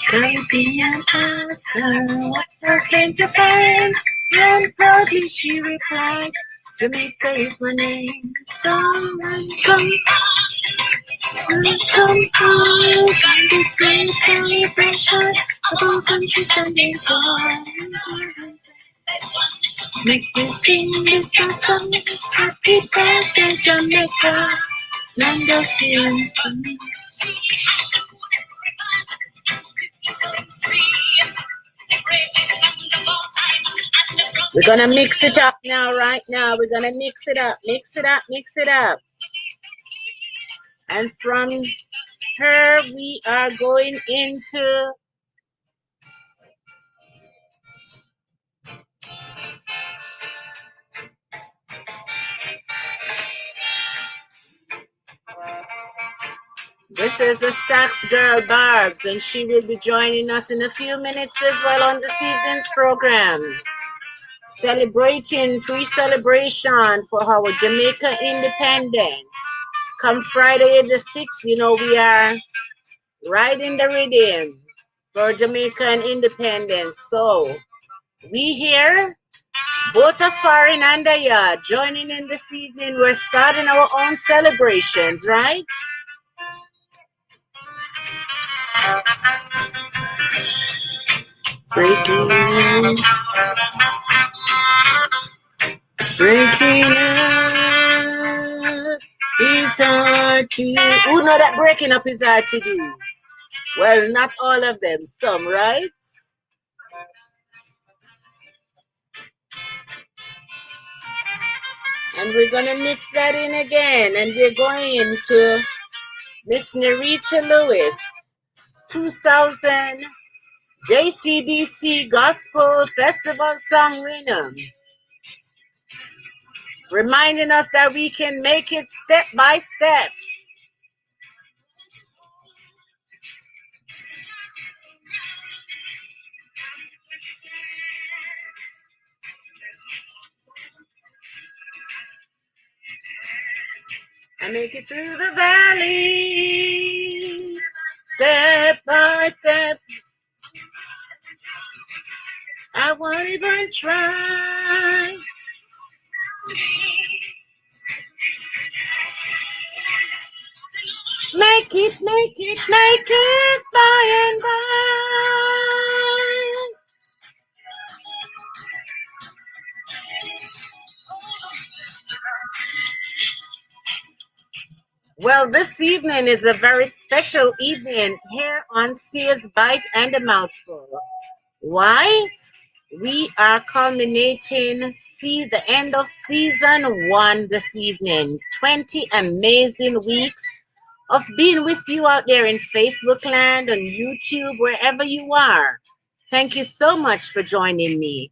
Caribbean asked her, what's her claim to fame? And proudly she replied, Jamaica is my name. Some out on this great celebration of all countries standing tall. Make me sing this song, happy birthday Jamaica, land of the unsung. We're gonna mix it up now, right now. We're gonna mix it up, mix it up, mix it up. And from her, we are going into this is the SaxGurl Barbs, and she will be joining us in a few minutes as well on this evening's program. Celebrating, pre-celebration for our Jamaica independence. Come Friday the 6th, you know, we are right in the rhythm for Jamaican independence. So we here, both afar and under yard, joining in this evening. We're starting our own celebrations, right? Breaking up is hard to do. Who know that breaking up is hard to do? Well, not all of them, some, right? And we're gonna mix that in again, and we're going to Miss Nareta Lewis, 2000 JCDC Gospel Festival Song winner, reminding us that we can make it step by step. I make it through the valley, step by step. I won't even try. Make it by and by. Well, this evening is a very special evening here on Sears Bite and a Mouthful. Why? We are culminating, the end of season 1 this evening. 20 amazing weeks of being with you out there in Facebook land, on YouTube, wherever you are. Thank you so much for joining me.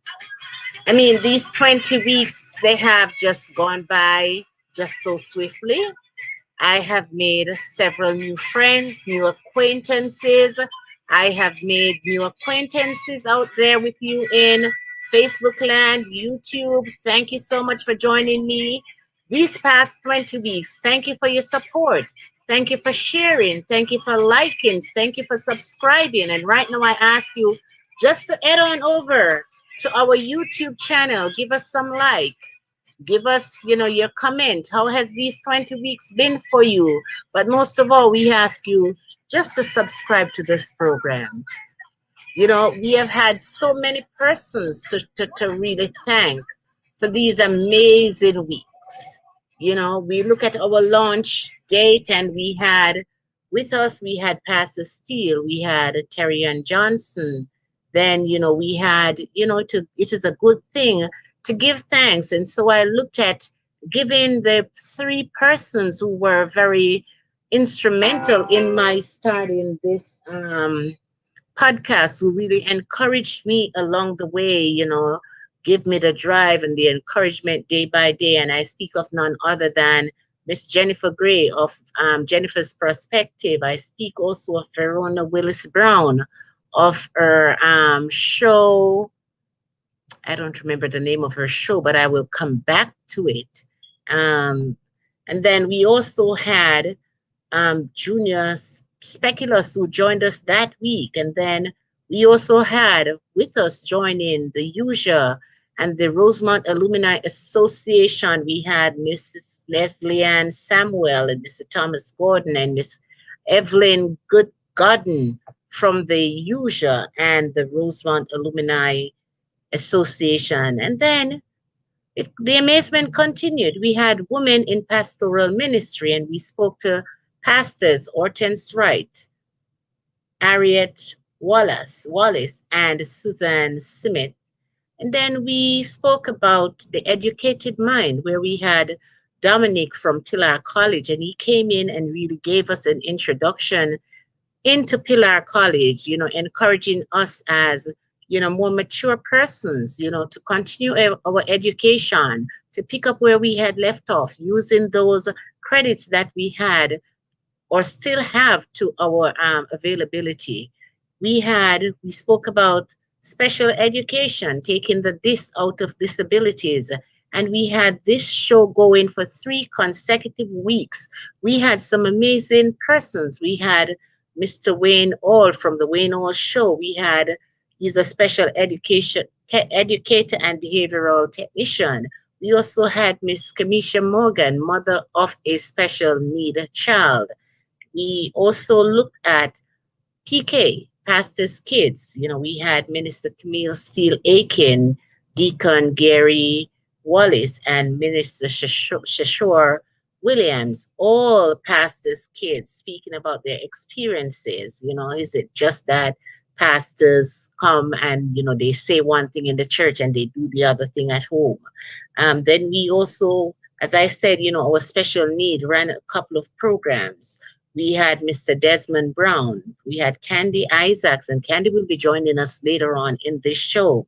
I mean, these 20 weeks, they have just gone by just so swiftly. I have made several new friends, new acquaintances. I have made new acquaintances out there with you in Facebook land, YouTube. Thank you so much for joining me these past 20 weeks. Thank you for your support. Thank you for sharing. Thank you for liking. Thank you for subscribing. And right now I ask you just to head on over to our YouTube channel. Give us some like. Give us, your comment. How has these 20 weeks been for you? But most of all, we ask you just to subscribe to this program. We have had so many persons to really thank for these amazing weeks. We look at our launch date, and we had Pastor Steele, we had Terry Ann Johnson. Then, we had, it is a good thing to give thanks. And so I looked at giving the 3 persons who were very instrumental in my starting this podcast, who really encouraged me along the way, give me the drive and the encouragement day by day. And I speak of none other than Miss Jennifer Gray of Jennifer's Perspective. I speak also of Verona Willis Brown of her show. I don't remember the name of her show, but I will come back to it. And then we also had Junior Speculus who joined us that week. And then we also had with us joining the usual and the Rosemont Alumni Association. We had Mrs. Leslie Ann Samuel and Mr. Thomas Gordon and Miss Evelyn Good Godden from the usual and the Rosemont Alumni Association. And then the amazement continued. We had women in pastoral ministry, and we spoke to pastors Hortense Wright, Harriet Wallace, and Susan Smith. And then we spoke about the educated mind, where we had Dominic from Pilar College, and he came in and really gave us an introduction into Pilar College, encouraging us as, more mature persons, to continue our education, to pick up where we had left off, using those credits that we had or still have to our availability. We spoke about special education, taking the this out of disabilities. And we had this show going for 3 consecutive weeks. We had some amazing persons. We had Mr. Wayne All from the Wayne All Show. He's a special educator and behavioral technician. We also had Miss Kamisha Morgan, mother of a special need child. We also looked at PK, Pastor's Kids. We had Minister Camille Steele Aiken, Deacon Gary Wallace, and Minister Shashore Williams, all pastors' kids speaking about their experiences. Is it just that pastors come and, they say one thing in the church and they do the other thing at home? Then we also, as I said, our special need ran a couple of programs. We had Mr. Desmond Brown. We had Candi Isaacs, and Candi will be joining us later on in this show.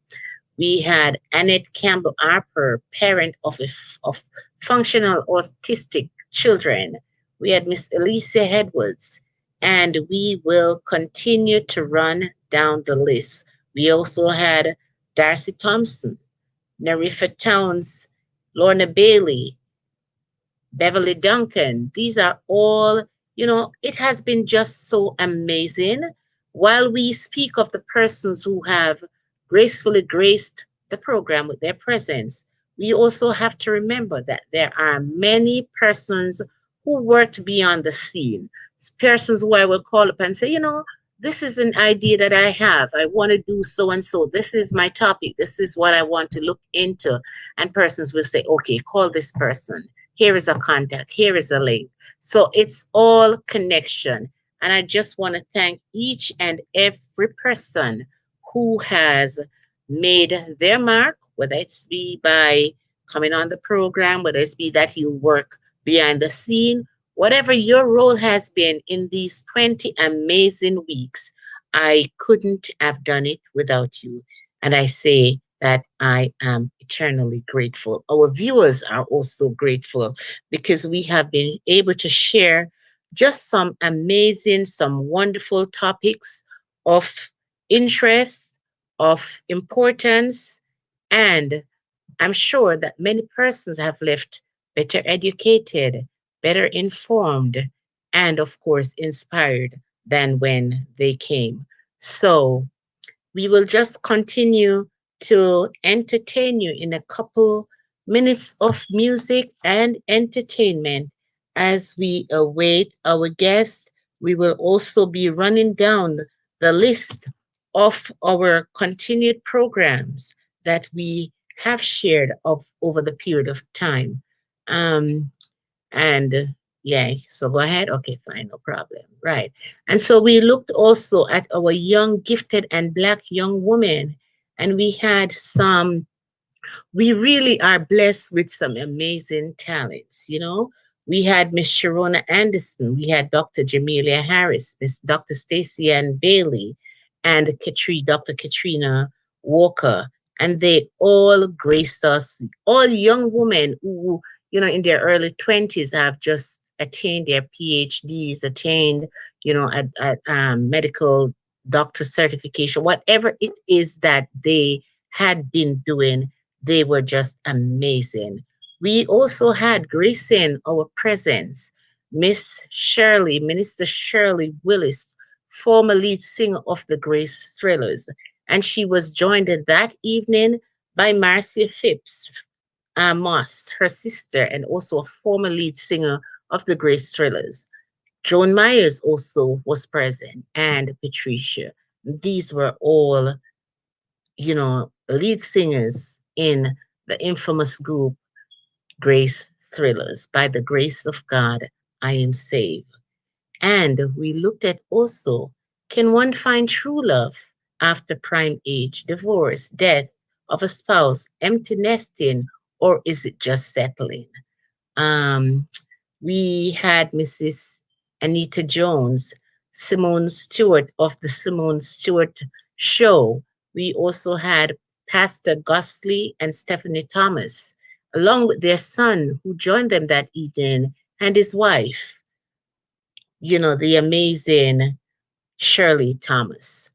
We had Annette Campbell Harper, parent of functional autistic children. We had Miss Alicia Edwards, and we will continue to run down the list. We also had Darcy Thompson, Narifa Towns, Lorna Bailey, Beverly Duncan. These are all, it has been just so amazing. While we speak of the persons who have gracefully graced the program with their presence, we also have to remember that there are many persons who worked beyond the scene, persons who I will call up and say, this is an idea that I have. I want to do so and so. This is my topic. This is what I want to look into. And persons will say, okay, call this person. Here is a contact. Here is a link. So it's all connection. And I just want to thank each and every person who has made their mark, whether it's be by coming on the program, whether it's be that you work behind the scene, whatever your role has been in these 20 amazing weeks, I couldn't have done it without you. And I say that I am eternally grateful. Our viewers are also grateful because we have been able to share just some amazing, some wonderful topics of interest, of importance, and I'm sure that many persons have left better educated, better informed, and of course, inspired than when they came. So we will just continue to entertain you in a couple minutes of music and entertainment as we await our guests. We will also be running down the list of our continued programs that we have shared of over the period of time. Um, and yeah, so go ahead. Okay, fine, no problem. Right. And so we looked also at our young, gifted, and Black young women, and we really are blessed with some amazing talents. We had Miss Sharona Anderson, we had Dr. Jamelia Harris, Miss Dr. Stacey Ann Bailey, and Dr. Katrina Walker. And they all graced us, all young women who, in their early 20s have just attained their PhDs, attained, medical doctor certification, whatever it is that they had been doing, they were just amazing. We also had gracing our presence Miss Shirley, Minister Shirley Willis, former lead singer of the Grace Thrillers. And she was joined that evening by Marcia Phipps Moss, her sister, and also a former lead singer of the Grace Thrillers. Joan Myers also was present, and Patricia. These were all, lead singers in the infamous group Grace Thrillers. By the grace of God, I am saved. And we looked at also, can one find true love after prime age, divorce, death of a spouse, empty nesting, or is it just settling? Um, we had Mrs. Anita Jones, Simone Stewart of the Simone Stewart Show. We also had Pastor Gosley and Stephanie Thomas, along with their son who joined them that evening, and his wife, the amazing Shirley Thomas.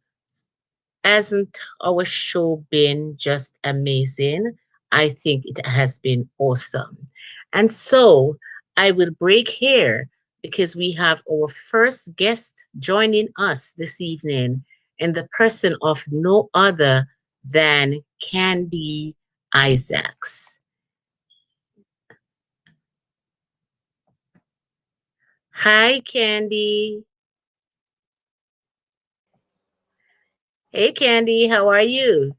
Hasn't our show been just amazing? I think it has been awesome. And so I will break here because we have our first guest joining us this evening in the person of no other than Candi Isaacs. Hi, Candi. Hey, Candi, how are you?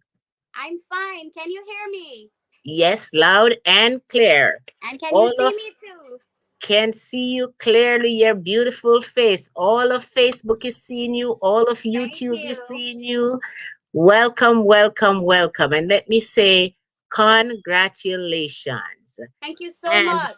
I'm fine. Can you hear me? Yes, loud and clear. And can you All see of me too? can see you clearly, your beautiful face. All of Facebook is seeing you, all of Thank YouTube is you. seeing you. Welcome, welcome, welcome. And let me say, congratulations. Thank you so And much.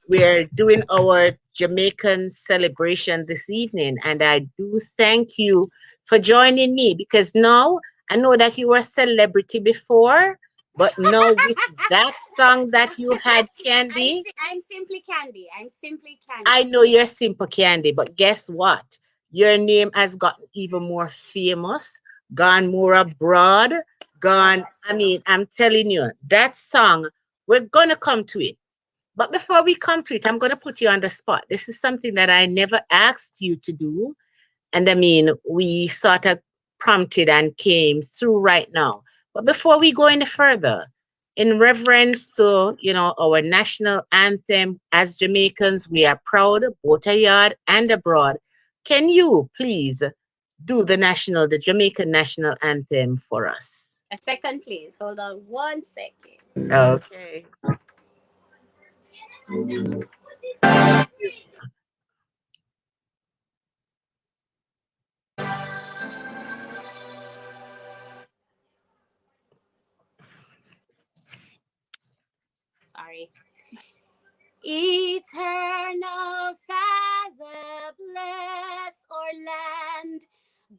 we're doing our Jamaican celebration this evening, and I do thank you for joining me because now I know that you were a celebrity before, but now with that song that you had, Candy, I'm simply Candy. I'm simply I Candy. know you're Simple Candy, but guess what? Your name has gotten even more famous, gone more abroad, Yeah, gone. that's I so. mean, I'm telling you, that song, we're gonna come to it. But before we come to it, I'm going to put you on the spot. This is something that I never asked you to do. And I mean, we sort of prompted and came through right now. But before we go any further, in reverence to, our national anthem, as Jamaicans, we are proud, both abroad and abroad. Can you please do the Jamaican national anthem for us? A second, please. Hold on 1 second. Okay. Sorry. Eternal Father, bless our land.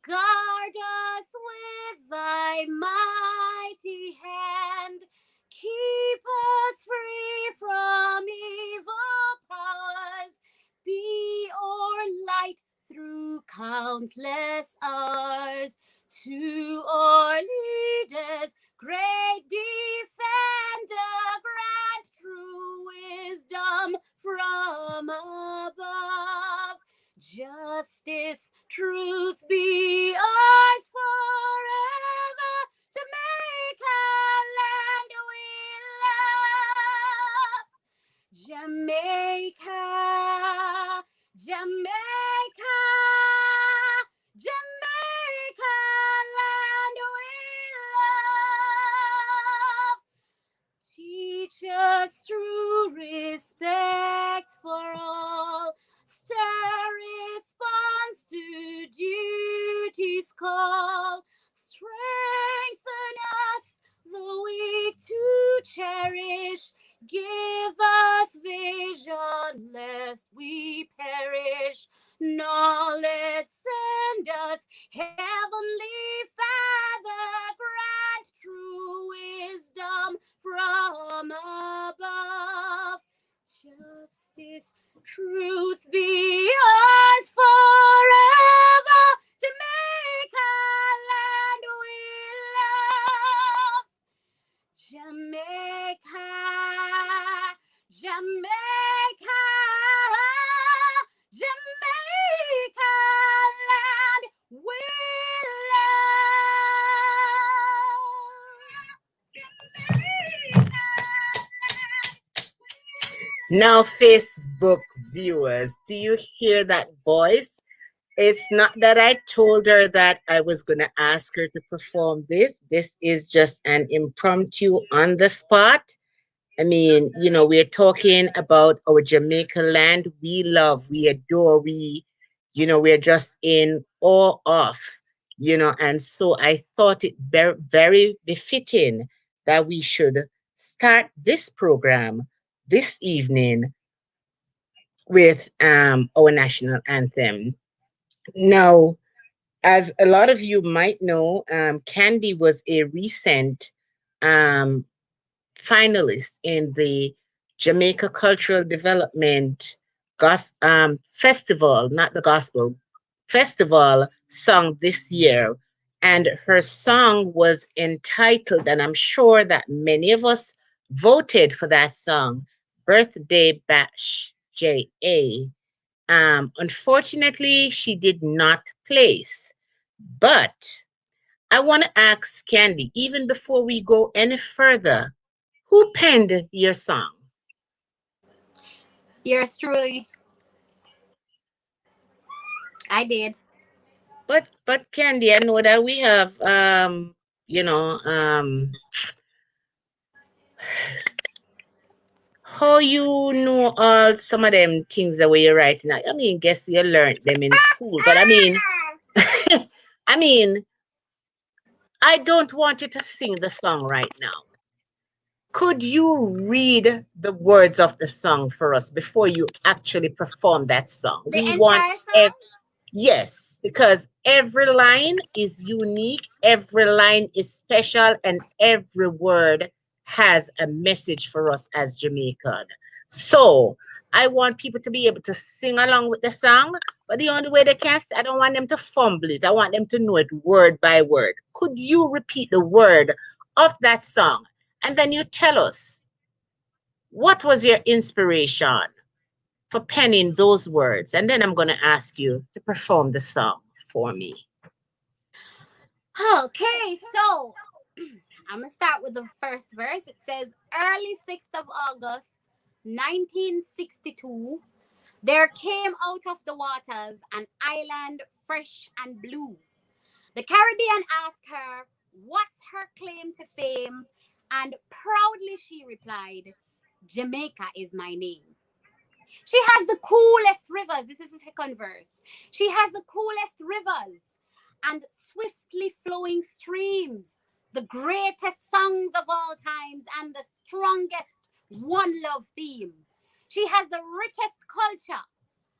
Guard us with thy mighty hand. Keep us free from evil powers. Be our light through countless hours. To our leaders, great defender, grant true wisdom from above. Justice, truth be ours forever. Jamaica land we love. Jamaica, Jamaica, Jamaica land we love. Teach us true respect for all. Stir response to duty's call. Strengthen us, the weak to cherish. Give us vision lest we perish. Knowledge send us, Heavenly Father, grant true wisdom from above. Justice, truth be ours forever. Jamaica land we love. Jamaica, Now, Facebook viewers, do you hear that voice? It's not that I told her that I was going to ask her to perform this. This is just an impromptu on the spot. I mean, we're talking about our Jamaica land we love, we adore, we're just in awe of, and so I thought it very, very befitting that we should start this program this evening with our national anthem. Now, as a lot of you might know, Candi was a recent um, finalist in the Jamaica Cultural Development Festival, not the gospel, festival song this year. And her song was entitled, and I'm sure that many of us voted for that song, Birthday Bash JA. Unfortunately, she did not place. But I want to ask Candy, even before we go any further, who penned your song? Yours truly. I did. But Candy, I know that we have you know, how you know all some of them things that way you're writing. I mean, guess you learned them in school, but I mean, I mean, I don't want you to sing the song right now. Could you read the words of the song for us before you actually perform that song? The We want entire song? yes, because every line is unique, every line is special, and every word has a message for us as Jamaican. So I want people to be able to sing along with the song, but the only way they can, I don't want them to fumble it. I want them to know it word by word. Could you repeat the word of that song? And then you tell us what was your inspiration for penning those words. And then I'm going to ask you to perform the song for me. Okay, so I'm gonna start with the first verse. It says, early 6th of August, 1962, there came out of the waters an island fresh and blue. The Caribbean asked her, what's her claim to fame? And proudly she replied, Jamaica is my name. She has the coolest rivers. This is the second verse. She has the coolest rivers and swiftly flowing streams, the greatest songs of all times, and the strongest one love theme. She has the richest culture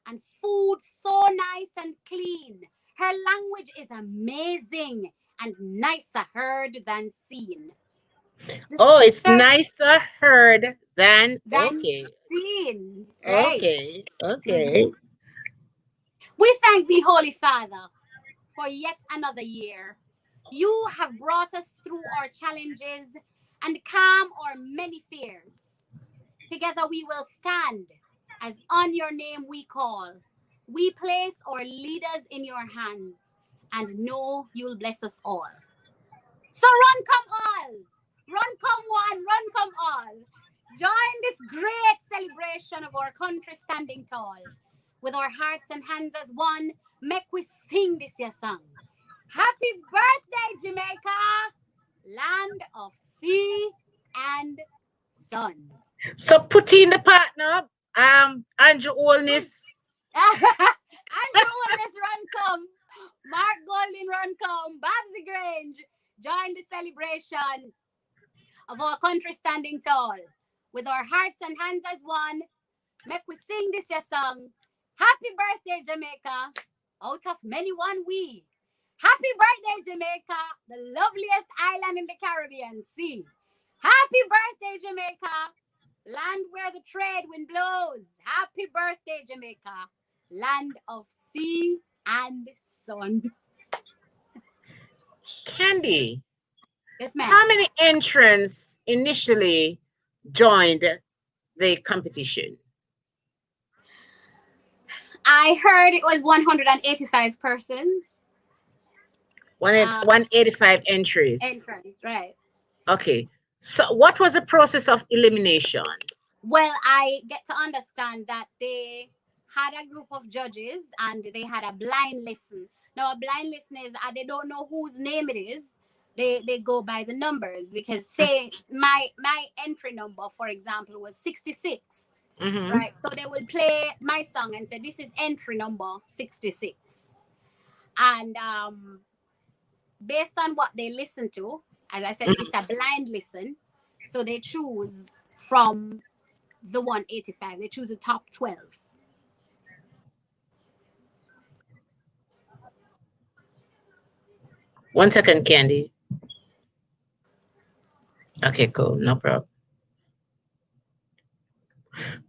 and food so nice and clean. Her language is amazing and nicer heard than seen. The Oh, it's third nicer heard than than okay. seen, right? Okay. Okay. Mhm. We thank thee, Holy Father, for yet another year. You have brought us through our challenges and calm our many fears. Together we will stand as on your name we call. We place our leaders in your hands and know you'll bless us all. So run, come all! Run, come one, run, come all! Join this great celebration of our country standing tall. With our hearts and hands as one, make we sing this your song. Happy birthday, Jamaica, land of sea and sun. So put in the partner, Andrew Olness. Andrew Willis run come, Mark Golding run come, Babsy Grange join the celebration of our country standing tall. With our hearts and hands as one, make we sing this your song. Happy birthday, Jamaica, out of many one we. Happy birthday, Jamaica, the loveliest island in the Caribbean Sea. Happy birthday, Jamaica, land where the trade wind blows. Happy birthday, Jamaica, land of sea and sun. Candy, Yes, ma'am. how many entrants initially joined the competition? I heard it was 185 persons. 185 entries. Entrance, right. Okay. So what was the process of elimination? Well, I get to understand that they had a group of judges and they had a blind listen. Now, a blind listen is they don't know whose name it is. They go by the numbers because say my entry number, for example, was 66. Mm-hmm. Right. So they will play my song and say this is entry number 66. And based on what they listen to, as I said, it's a blind listen. So they choose from the 185. They choose the top 12. One second, Candy. Okay, cool. No problem.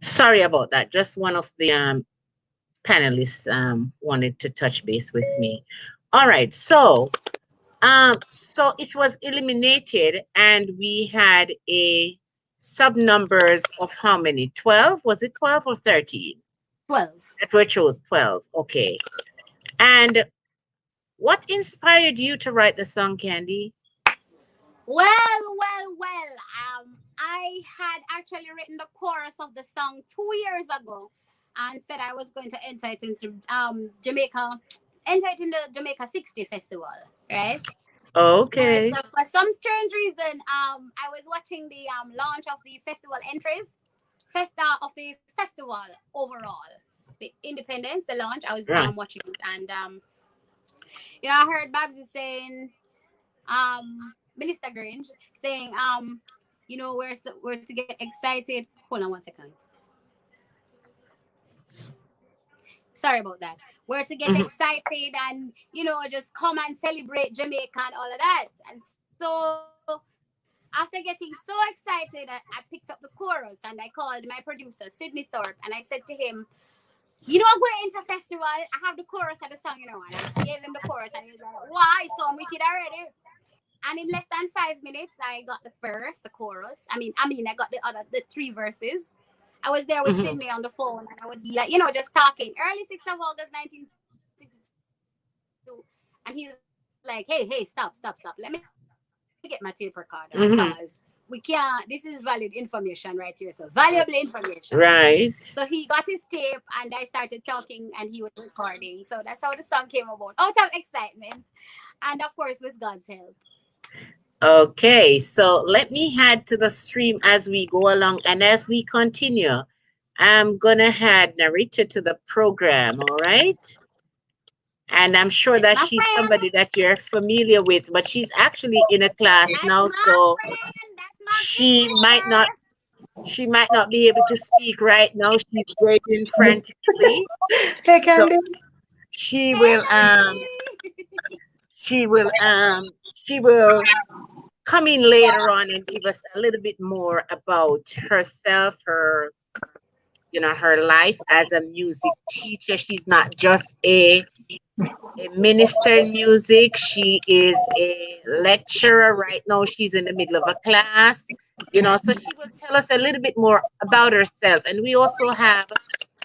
Sorry about that. Just one of the panelists wanted to touch base with me. All right. So it was eliminated, and we had a sub numbers of how many? 12? Was it 12 or 13? 12. That were chose 12. Okay. And what inspired you to write the song, Candy? I had actually written the chorus of the song 2 years ago and said I was going to enter it into Jamaica, enter it in the Jamaica 60 festival, right? But Okay. for some strange reason, I was watching the launch of the festival entries, of the festival overall, the Independence, the launch. I was Right. watching it, and I heard Babs saying, Minister Grange saying, we're to get excited. Hold on one second. Sorry about that. We're to get Mhm. excited and just come and celebrate Jamaica and all of that. And so after getting so excited, I picked up the chorus and I called my producer Sydney Thorpe and I said to him, I'm going into a festival. I have the chorus of the song, and I gave him the chorus and he was like, "Why? It's so wicked already." And in less than 5 minutes, I got the verse, the chorus. I got the three verses. I was there with Mhm. Sydney on the phone, and I was like, just talking. Early 6th of August, 1962, and he's like, "Hey, stop, stop, stop. Let me get my tape recorder because we can't. This is valid information right here, so valuable information." So he got his Right. tape, and I started talking, and he was recording. So that's how the song came about, out of excitement, and of course with God's help. Okay. So let me head to the stream as we go along, and as we continue, I'm gonna add Narita to the program. All right. And I'm sure That's that my she's friend. somebody that you're familiar with, but she's actually in a class That's now, my so friend. That's my big she might not sister. she might not be able to speak right now. She's waiting frantically. Hey, So Candy. she Hey, will she will come in later on and give us a little bit more about herself, her life as a music teacher. She's not just a minister in music. She is a lecturer right now. She's in the middle of a class, so she will tell us a little bit more about herself. And we also have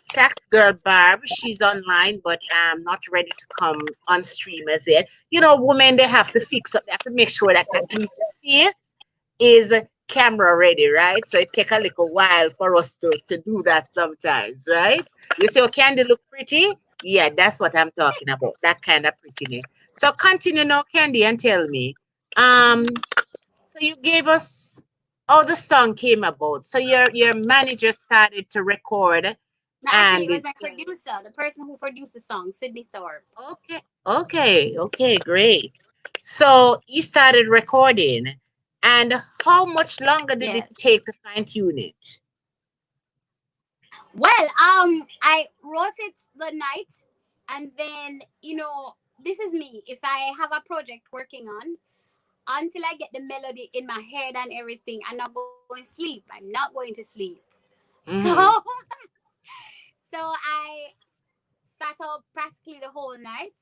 SaxGurl Barb. She's online, but not ready to come on stream as yet. Women, they have to fix up. They have to make sure that at least the face is camera ready, right? So it take a little while for us to do that sometimes, right? You say, oh, Candy look pretty? Yeah, that's what I'm talking about. That kind of prettiness. So continue now, Candy, and tell me. Um, so you gave us how the song came about. So your manager started to record, No, actually, and it was it's my producer, the person who produced the song, Sydney Thorpe. okay, great. So you started recording, and how much longer did it Yes. take to fine tune it? Well, I wrote it the night, and then this is me. If I have a project working on, until I get the melody in my head and everything, I'm not going to sleep. I'm not going to sleep. So, Mm-hmm. so I sat up practically the whole night,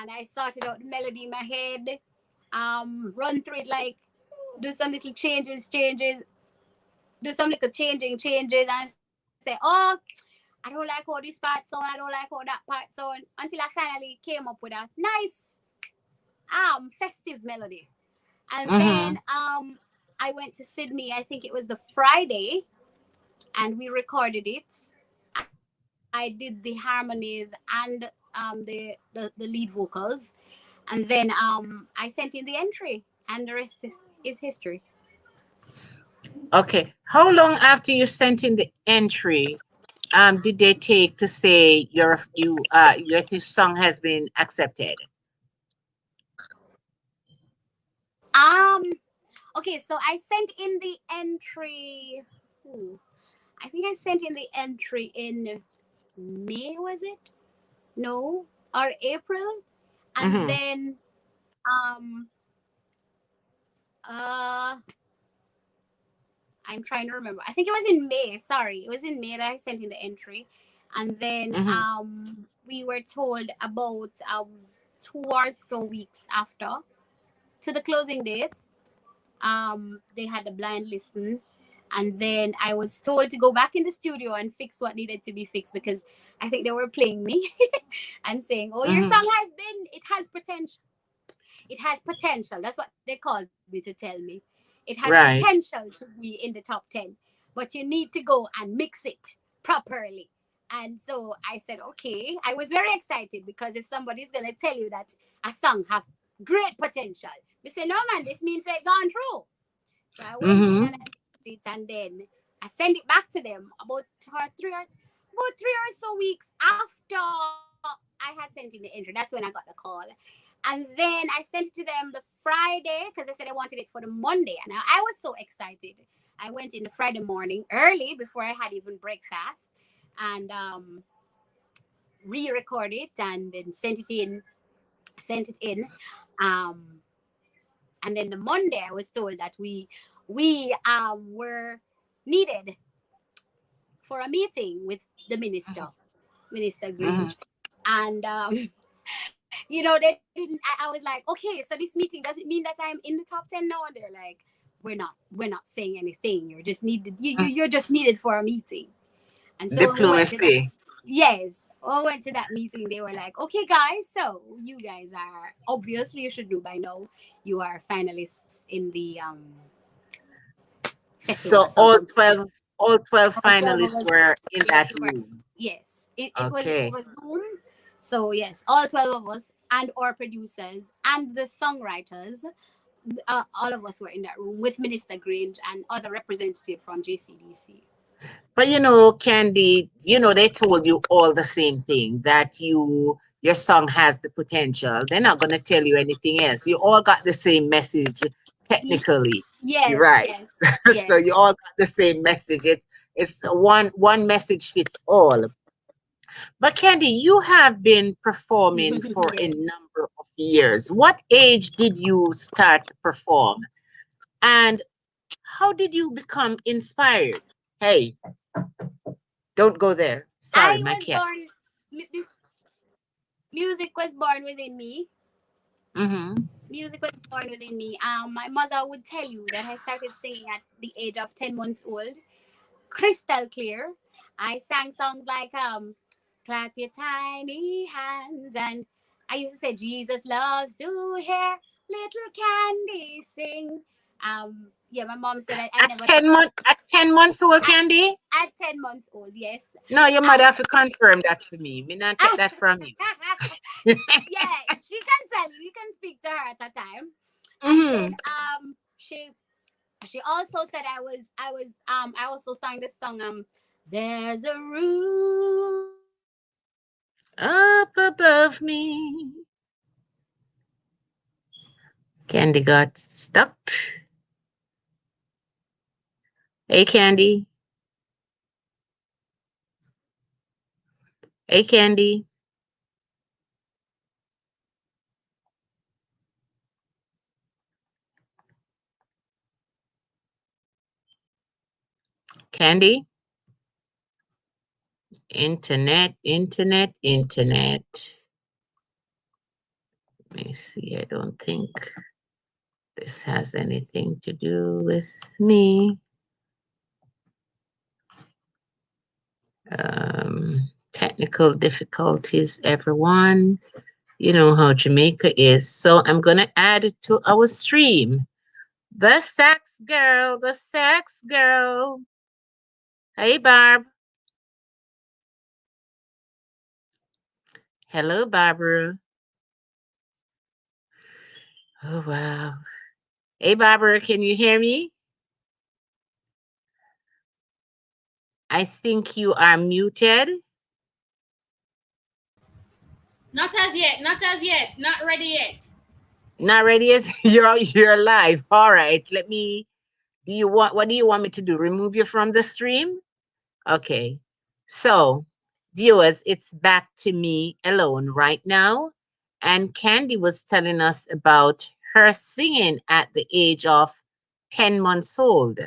and I sorted out the melody in my head. Run through it, like do some little changes, do some little changes, and say, "Oh, I don't like how this part sound. I don't like how that part sound." Until I finally came up with a nice, festive melody. And then Mm-hmm. I went to Sydney. I think it was the Friday, and we recorded it. I did the harmonies and the lead vocals, and then I sent in the entry, and the rest is history. Okay. How long after you sent in the entry did they take to say your song has been accepted? Um. Okay, so I sent in the entry. Ooh, I think I sent in the entry in May, was it? No, or April, and Mm-hmm. then um uh I'm trying to remember. I think it was in May. Sorry, it was in May that I sent in the entry, and then Mm-hmm. we were told about 2 or so weeks after to the closing date. They had a blind listen, and then I was told to go back in the studio and fix what needed to be fixed because I think they were playing me and saying, "Oh, your Mm-hmm. song it has potential. It has potential." That's what they called me to tell me. It has Right. potential to be in the top 10, but you need to go and mix it properly. And so I said, okay. I was very excited because if somebody's going to tell you that a song have great potential, we say, no, man, this means it gone through. So I went in Mm-hmm. and I fixed it, and then I sent it back to them about 3 or so weeks after I had sent in the intro. That's when I got the call. And then I sent it to them the Friday because they said they wanted it for the Monday. And I was so excited. I went in the Friday morning early before I had even breakfast and re-record it and then sent it in. Um, and then the Monday I was told that we were needed for a meeting with the minister, Minister Mm-hmm. Grange. And they didn't. I was like, okay, so this meeting does it mean that I'm in the top 10 now? And they're like, we're not saying anything. You're just needed. You're just needed for a meeting. And so when we went to that, Diplomacy. yes, when we went to that meeting, they were like, okay, guys, so you guys are obviously you should know by now, you are finalists in the festival So song competition. all 12 All 12 of finalists us, were in yes, that we were. room. Yes, it was Okay. over Zoom. So yes, all 12 of us and our producers and the songwriters, all of us were in that room with Minister Grange and other representatives from JCDC. But Candy, they told you all the same thing that your song has the potential. They're not gonna tell you anything else. You all got the same message technically. You're Yes, right. yes, So you yes. all got the same message. It's one message fits all. But Candy, you have been performing for a Yes. number of years. What age did you start to perform? And how did you become inspired? Hey, don't go there. Sorry, I my was cat. born. Music was born within me. Mm-hmm. Music was born within me. My mother would tell you that I started singing at the age of 10 months old, crystal clear. I sang songs like "Clap Your Tiny Hands," and I used to say, "Jesus loves to hear little Candy sing." Yeah, my mom said I never At 10 months old, at, Candy? at 10 months old. Yes. No, your mother Um, have to confirm that for me. Me not take that from you. yeah, she can tell you. You can speak to her at a time. And then Mm-hmm. she also said I also sang this song "There's a roof Up above me. Candy got stuck. Hey, Candy. Hey, Candy. Candy. Internet, internet, internet. Let me see. I don't think this has anything to do with me. Technical difficulties, everyone. You know how Jamaica is. So I'm going to add it to our stream. The Sax Girl, the Sax Girl. Hey, Barb. Hello, Barbara. Oh, wow. Hey, Barbara, can you hear me? I think you are muted. Not as yet, not as yet, not ready yet. Not ready as you're live. All right. Let me what do you want me to do? Remove you from the stream? Okay. So, viewers, it's back to me alone right now. And Candy was telling us about her singing at the age of 10 months old.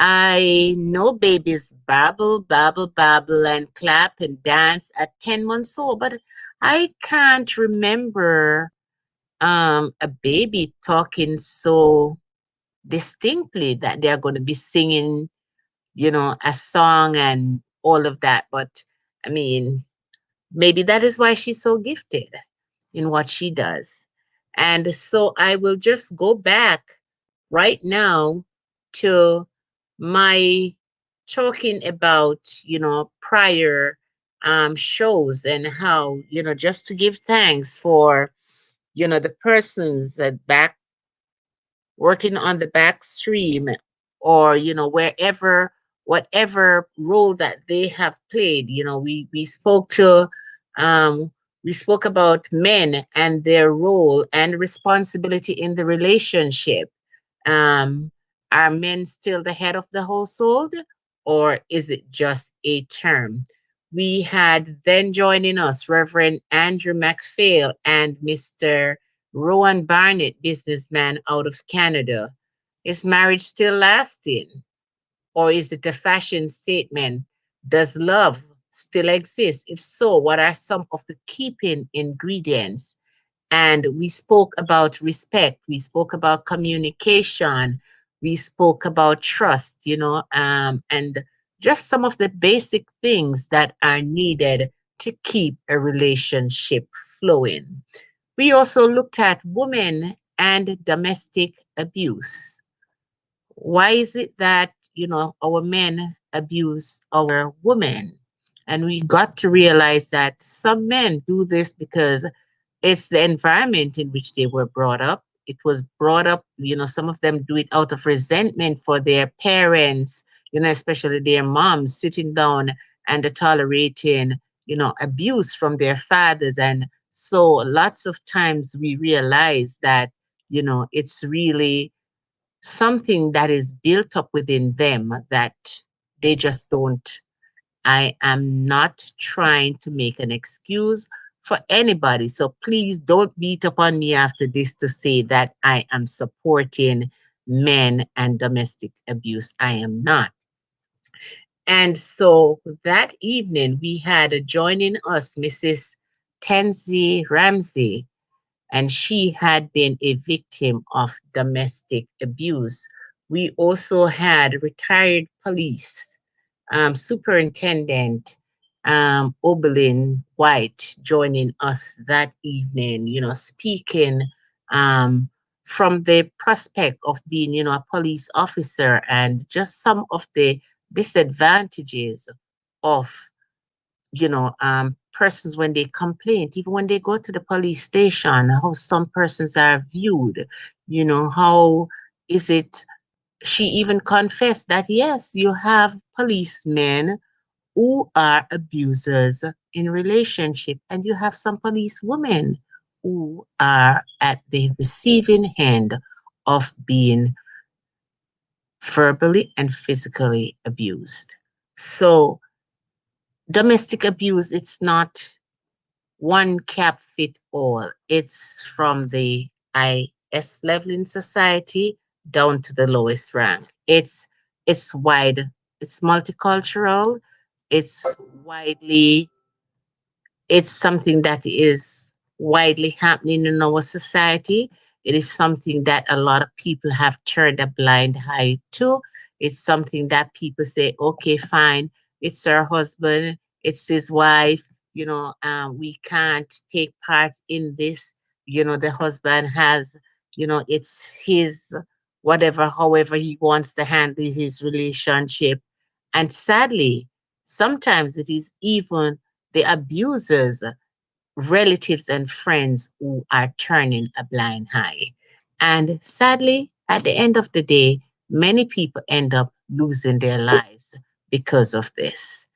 I know babies babble, babble, babble, and clap and dance at 10 months old, but I can't remember a baby talking so distinctly that they're going to be singing, a song and all of that. But I mean, maybe that is why she's so gifted in what she does. And so I will just go back right now to my talking about, prior shows and how, just to give thanks for, the persons that back working on the back stream or wherever whatever role that they have played. We spoke to we spoke about men and their role and responsibility in the relationship. um are men still the head of the household, or is it just a term? We had then joining us Reverend Andrew MacPhail and Mr. Rowan Barnett, businessman out of Canada. Is marriage still lasting? Or is it a fashion statement? Does love still exist? If so, what are some of the keeping ingredients? And we spoke about respect, we spoke about communication, we spoke about trust, and just some of the basic things that are needed to keep a relationship flowing. We also looked at women and domestic abuse. Why is it that, our men abuse our women? And we got to realize that some men do this because it's the environment in which they were brought up. It was brought up, some of them do it out of resentment for their parents, especially their moms sitting down and tolerating, abuse from their fathers. And so lots of times we realize that, it's really something that is built up within them that they just don't. I am not trying to make an excuse for anybody. So please don't beat up on me after this to say that I am supporting men and domestic abuse. I am not. And so that evening, we had joining us Mrs. Tenzi Ramsey, and she had been a victim of domestic abuse. We also had retired police Superintendent Oberlin White joining us that evening, speaking um, from the prospect of being, a police officer and just some of the disadvantages of persons when they complain, even when they go to the police station, how some persons are viewed, how is it? She even confessed that yes, you have policemen who are abusers in relationship, and you have some police women who are at the receiving end of being verbally and physically abused. So domestic abuse, it's not one cap fit all. It's from the highest level in society down to the lowest rank. It's wide, it's multicultural, it's widely it's something that is widely happening in our society. It is something that a lot of people have turned a blind eye to. It's something that people say, okay, fine, it's her husband, it's his wife, we can't take part in this. The husband has, it's his, whatever, however he wants to handle his relationship. And sadly, sometimes it is even the abusers, relatives, and friends who are turning a blind eye. And sadly, at the end of the day, many people end up losing their lives because of this.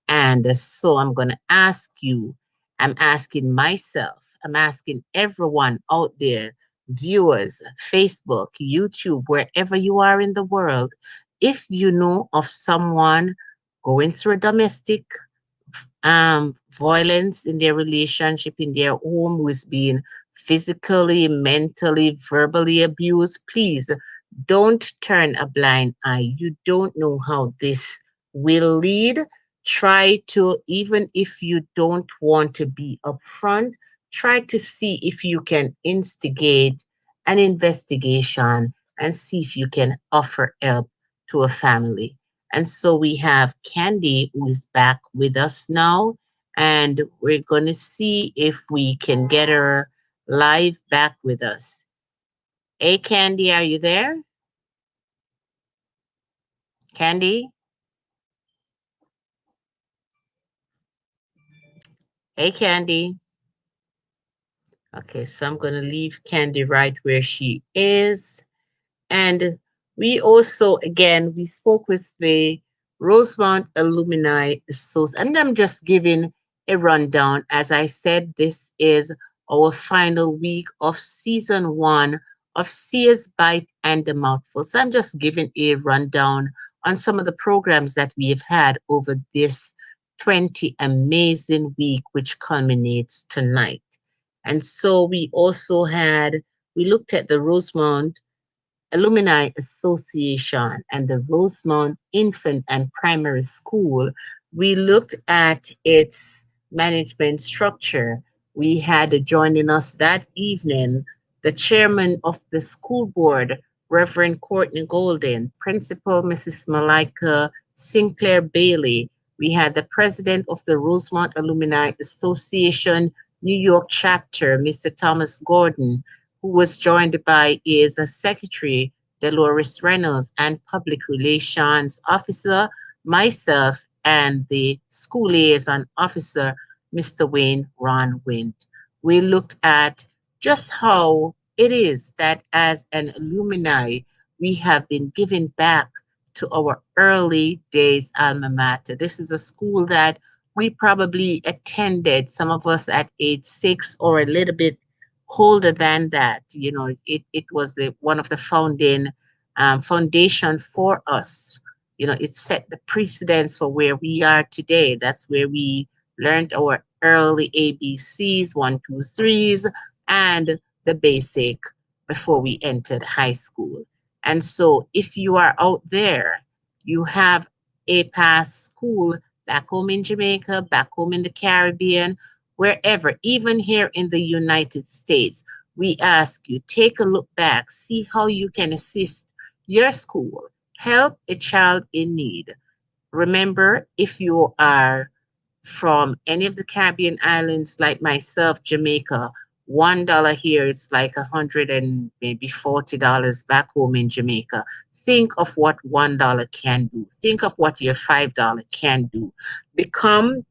And so I'm going to ask you, I'm asking myself, I'm asking everyone out there, viewers, Facebook, YouTube, wherever you are in the world, if you know of someone going through a domestic violence in their relationship, in their home, who is being physically, mentally, verbally abused, please don't turn a blind eye. You don't know how this will lead. Try to, even if you don't want to be upfront, try to see if you can instigate an investigation and see if you can offer help to a family. And so we have Candi, who is back with us now, and we're going to see if we can get her live back with us. Hey, Candi, are you there? Candi? Hey, Candi. Okay, so I'm going to leave Candi right where she is. And we also, again, we spoke with the Rosemont Alumni Association, and I'm just giving a rundown. As I said, this is our final week of season one of Sears Bite and the Mouthful. So I'm just giving a rundown on some of the programs that we have had over this 20 amazing week, which culminates tonight. And so we also had, we looked at the Rosemont Alumni Association and the Rosemont Infant and Primary School. We looked at its management structure. We had joining us that evening the chairman of the school board, Reverend Courtney Golden, Principal Mrs. Malika Sinclair Bailey. We had the president of the Rosemont Alumni Association New York chapter, Mr. Thomas Gordon, who was joined by his secretary, Dolores Reynolds, and public relations officer, myself, and the school liaison officer, Mr. Wayne Ron Wint. We looked at just how it is that as an alumni, we have been giving back to our early days alma mater. This is a school that we probably attended, some of us at age 6 or a little bit older than that. You know, it was one of the foundation for us. You know, it set the precedence for where we are today. That's where we learned our early ABCs, one, two, threes, and the basic before we entered high school. And so if you are out there, you have a past school back home in Jamaica, back home in the Caribbean, wherever, even here in the United States, we ask you, take a look back, see how you can assist your school, help a child in need. Remember, if you are from any of the Caribbean islands like myself, Jamaica, $1 here is like 100 and maybe $40 back home in Jamaica. Think of what $1 can do. Think of what your $5 can do. Become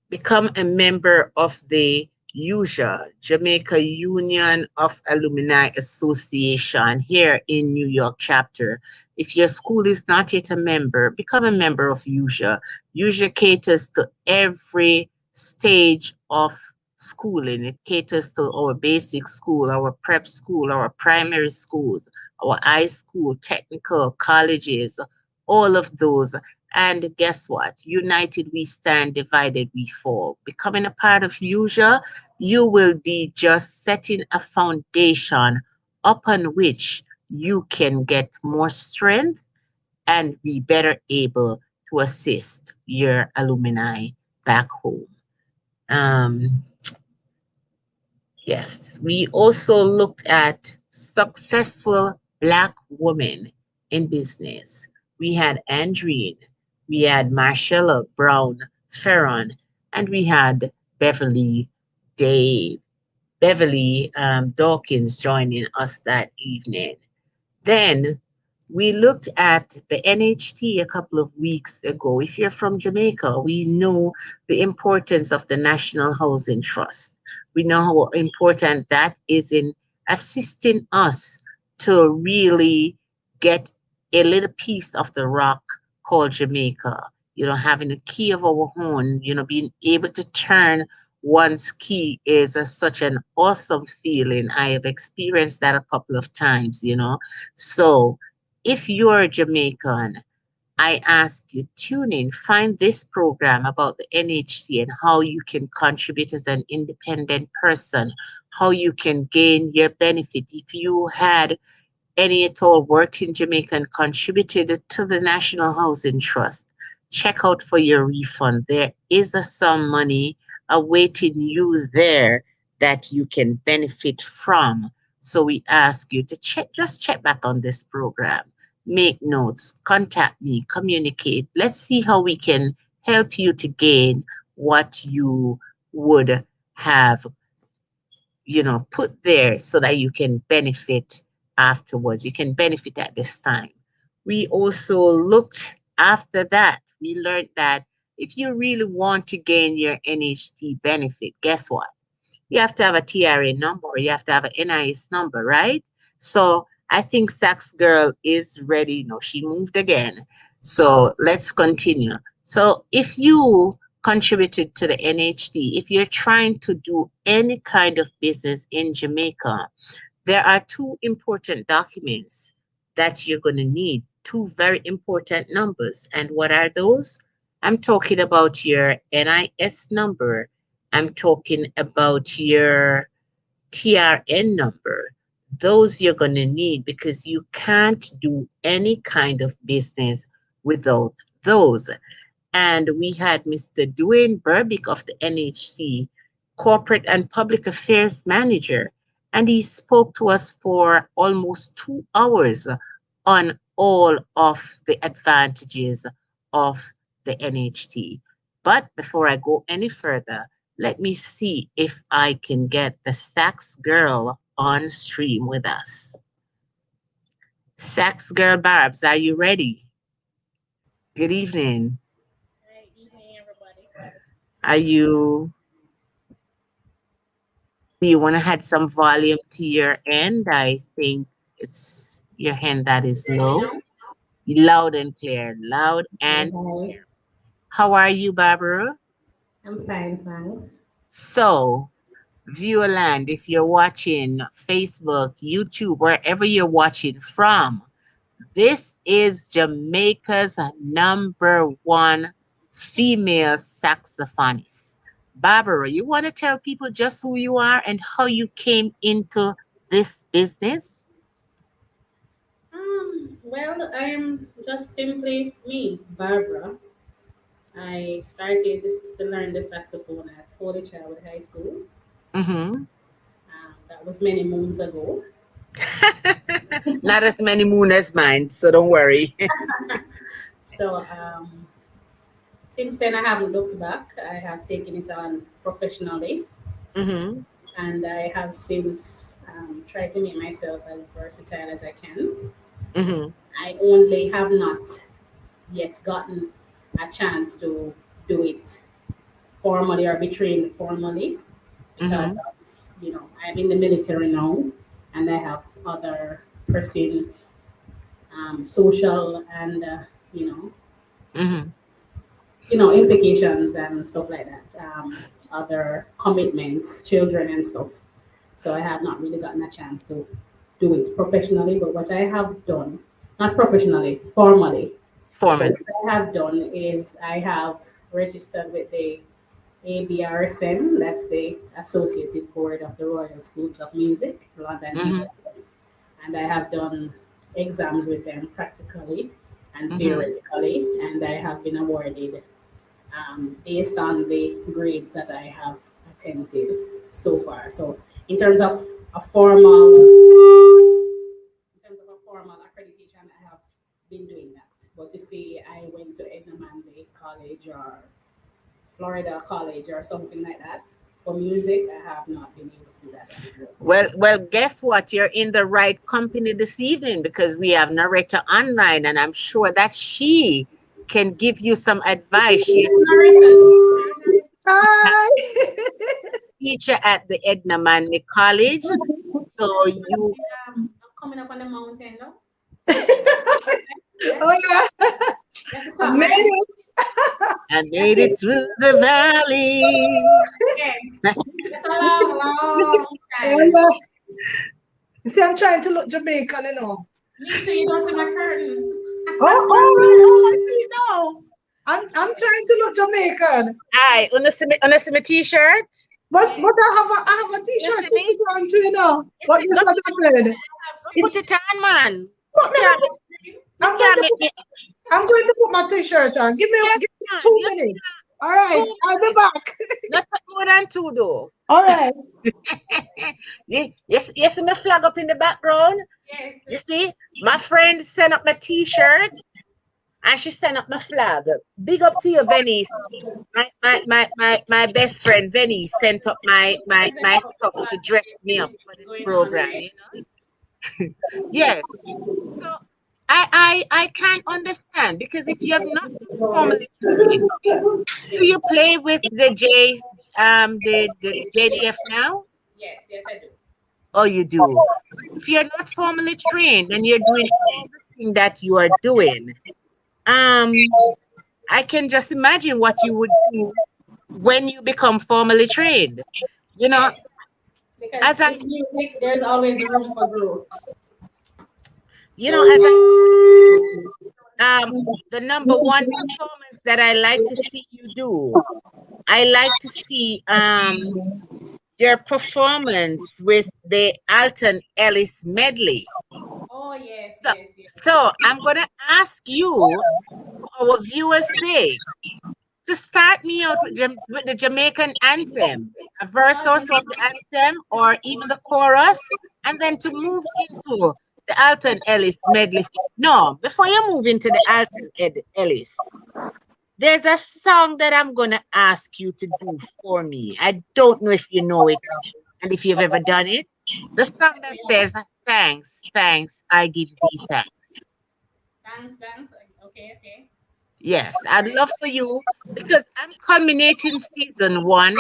Become a member of the UJA, Jamaica Union of Alumni Association here in New York chapter. If your school is not yet a member, become a member of UJA. UJA caters to every stage of schooling. It caters to our basic school, our prep school, our primary schools, our high school, technical, colleges, all of those. And guess what? United we stand, divided we fall. Becoming a part of UJA, you will be just setting a foundation upon which you can get more strength and be better able to assist your alumni back home. Um, Yes, we also looked at successful Black women in business. We had Andreen, we had Marcella Brown Ferron, and we had Beverly Dave, Beverly Dawkins joining us that evening. Then We looked at the NHT a couple of weeks ago. If you're from Jamaica, we know the importance of the National Housing Trust. We know how important that is in assisting us to really get a little piece of the rock called Jamaica. Having a key of our own, being able to turn one's key is such an awesome feeling. I have experienced that a couple of times. So, if you're Jamaican, I ask you, tune in, find this program about the NHT and how you can contribute as an independent person, how you can gain your benefit. If you had any at all worked in Jamaica and contributed to the National Housing Trust, check out for your refund. There is a some money awaiting you there that you can benefit from. So we ask you to just check back on this program, make notes, contact me, communicate. Let's see how we can help you to gain what you would have put there so that you can benefit afterwards. You can benefit at this time. We also looked after that. We learned that if you really want to gain your NHT benefit, guess what? You have to have a TRA number, or you have to have an NIS number, right? So I think Sax Girl is ready. No, she moved again. So let's continue. So if you contributed to the NHD, if you're trying to do any kind of business in Jamaica, there are two important documents that you're going to need, two very important numbers. And what are those? I'm talking about your NIS number. I'm talking about your TRN number. Those you're going to need because you can't do any kind of business without those. And we had Mr. Dwayne Burbick of the NHC, Corporate and Public Affairs Manager, and he spoke to us for almost 2 hours on all of the advantages of the NHT. But before I go any further, let me see if I can get the Sax Girl on stream with us. Sax Girl Barbs, are you ready? Good evening. Hi, evening, everybody. Are you Do you want to add some volume to your end? I think it's your hand that is Hear me low. now? Loud and clear. Loud Hi, and hi. how are you, Barbara? I'm fine, thanks. So, Viewerland, if you're watching Facebook, YouTube, wherever you're watching from, this is Jamaica's number one female saxophonist. Barbara, you want to tell people just who you are and how you came into this business? Well, I'm just simply me, Barbara. I started to learn the saxophone at Holy Child High School. Mm-hmm. That was many moons ago. Not as many moon as mine, so don't worry. So since then, I haven't looked back. I have taken it on professionally, Mm-hmm. and I have since tried to make myself as versatile as I can. Mm-hmm. I only have not yet gotten a chance to do it formally or be trained formally because Mm-hmm. of, I'm in the military now and I have other pressing social and, you know, Mm-hmm. implications and stuff like that, other commitments, children and stuff. So I have not really gotten a chance to do it professionally, but what I have done, not professionally, formally, but Foreman. what I have done is I have registered with the ABRSM, that's the Associated Board of the Royal Schools of Music, London, Mm-hmm. England, and I have done exams with them practically and Mm-hmm. theoretically, and I have been awarded based on the grades that I have attempted so far. So in terms of a formal, in terms of a formal accreditation, I have been doing that. But to say I went to Edna Manley College or Florida College or something like that, for music, I have not been able to do that as well. Well, guess what? You're in the right company this evening because we have Nareta online, and I'm sure that she can give you some advice. She is Nareta. Hi. a teacher at the Edna Manley College. So you, I'm coming up on the mountain, no? Oh yeah, That's the I song, made right? it. I made it through the valley. Yes. That's a long, long Yeah, time. yeah. You see, I'm trying to look Jamaican, you know. Me too, you don't see my curtain. Oh, right. Oh, I see now. I'm trying to look Jamaican, Aye, on a t-shirt. Yes. but I have a You T-shirt see to me? put on too, you know. You But see, this was happened. I have go seen put it. it on, man. But me have, You I'm going can't to make put me. I'm going to put my T-shirt on. Yes, Give me man. 2 minutes. All right, 2 I'll be minutes. back. Not more than two, though. All right. You see my flag up in the background? Yes. You see? My friend sent up my t-shirt and she sent up my flag. Big up to you, Venice. My best friend Venice sent up my stuff to dress me up for this Going on, program, right? you know? Yes. So I can't understand because if you have not been formally trained, do you play with the JDF now? Yes, I do. Oh, you do. If you're not formally trained and you're doing all the thing that you are doing, um, I can just imagine what you would do when you become formally trained. You know, Yes. Because as I with music, there's always room for growth. as So, I told you, the number one performance that I like to see you do, I like to see your performance with the Alton Ellis medley. oh, yes, So, yes, yes. so I'm gonna ask you, for our viewers' sake, to start me out with the Jamaican anthem, a verse or so of the anthem, or even the chorus, and then to move into the Alton Ellis medley. No, before you move into the Ellis, there's a song that I'm gonna ask you to do for me. I don't know if you know it and if you've ever done it. The song that says, "Thanks, thanks, I give thee thanks." Thanks. Okay. Yes, I'd love for you because I'm culminating season one.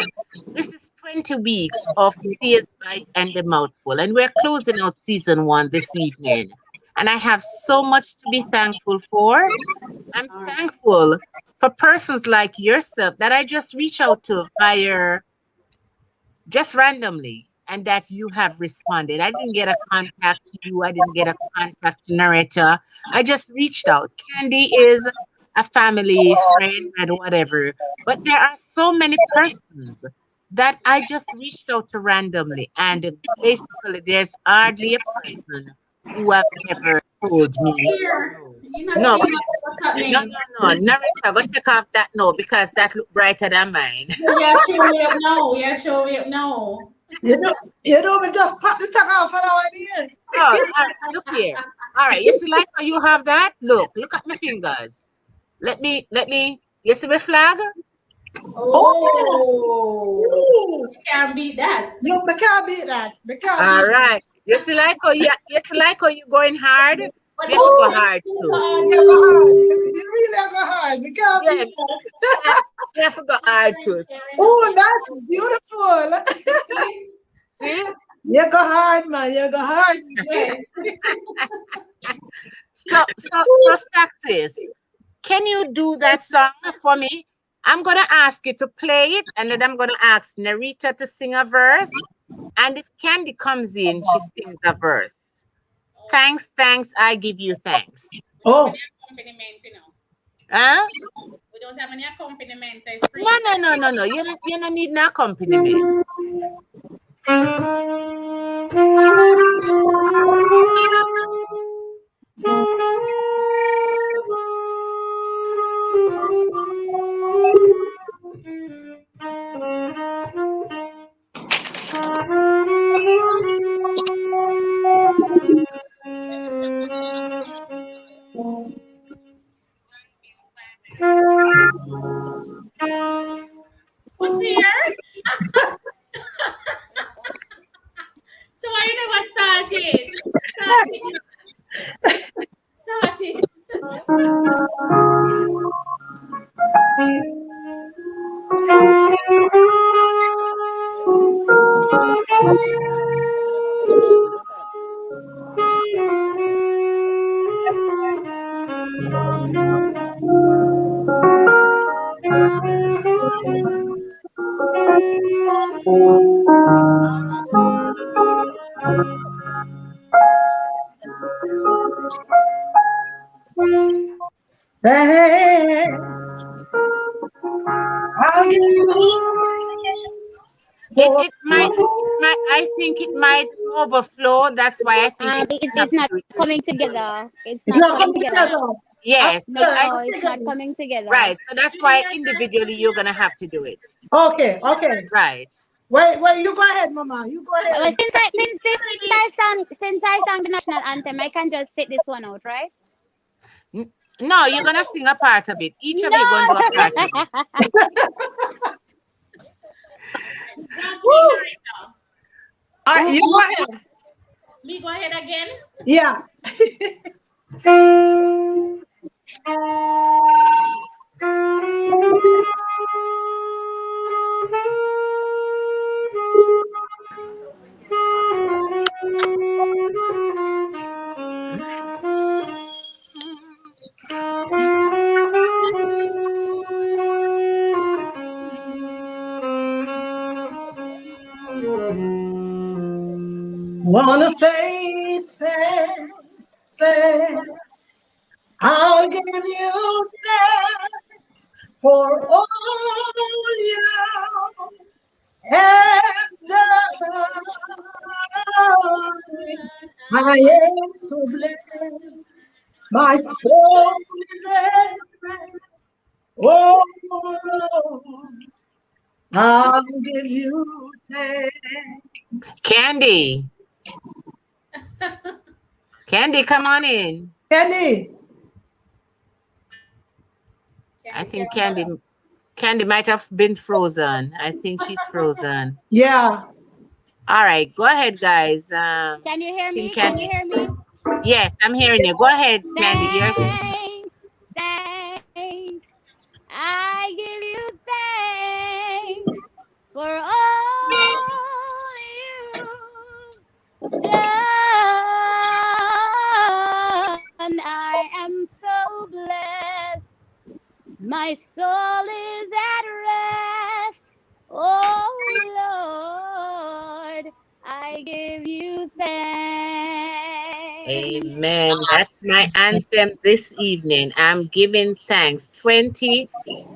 This is 20 weeks of Tears Bite and the Mouthful, and we're closing out season one this evening. And I have so much to be thankful for. I'm All right. thankful for persons like yourself that I just reach out to via just randomly and that you have responded. I didn't get a contact to you. I didn't get a contact to Nareta. I just reached out. Candi is a family friend and whatever. But there are so many persons that I just reached out to randomly. And basically, there's hardly a person who have ever told me Here, no. you're not No, seeing what's no, happening. no, no. Nareta, go take off that no because that look brighter than mine. Yeah, show me up now. Yeah, show me up now. You know, we just pop the tag off and our here. Oh, all right, look here. All right, you see, like how you have that? Look at my fingers. You see my flag? Oh yeah. Oh, Ooh. you can't beat that. You me can't beat that. Me can't All beat that. right. You see, like how you going hard? But Me have to don't go say hard you too. You go hard. You really go hard. Me can't Yeah, beat that. me have to go hard too. Oh, that's beautiful. See? You go hard, man. You go hard. Yes. So, Saxis, can you do that song for me? I'm gonna ask you to play it, and then I'm gonna ask Narita to sing a verse. And if Candy comes in, she sings a verse. Thanks, thanks, I give you thanks. We don't have Oh, any accompaniment, you know. Huh? We don't have any accompaniment, so it's No, free. no, no, no, no. You don't need no accompaniment. What's here? Start it. Start it. Start it. Then I'll give you for I think it might overflow. That's why I think you have It's to not do it. coming together. It's it's not not coming coming together. together. Yes. So I No, it's not coming together. right. So that's why individually you're gonna have to do it. Okay, okay. Right. Wait, you go ahead, Mama. You go Well, ahead. since I sang the national anthem, I can just sit this one out, right? No, you're gonna sing a part of it. Each of you No. gonna do a part of it. Exactly, Nareta. All right, you go ahead. Me go ahead again. Yeah. Wanna say thanks. I'll give you thanks for all you have done. I am so blessed. My soul is at rest. Oh Lord, I'll give you thanks. Candy. Candy, come on in. Kenny, I think Candy might have been frozen. I think she's frozen. yeah. All right, go ahead, guys. Can you hear Think me? Can you Candy. hear me? Yes, I'm hearing you. Go ahead, Candy. You're Thanks, thanks. I give you thanks for all you've done. I am so blessed. My soul is at rest. Oh Lord, I give you thanks. Amen. That's my anthem this evening. I'm giving thanks. 20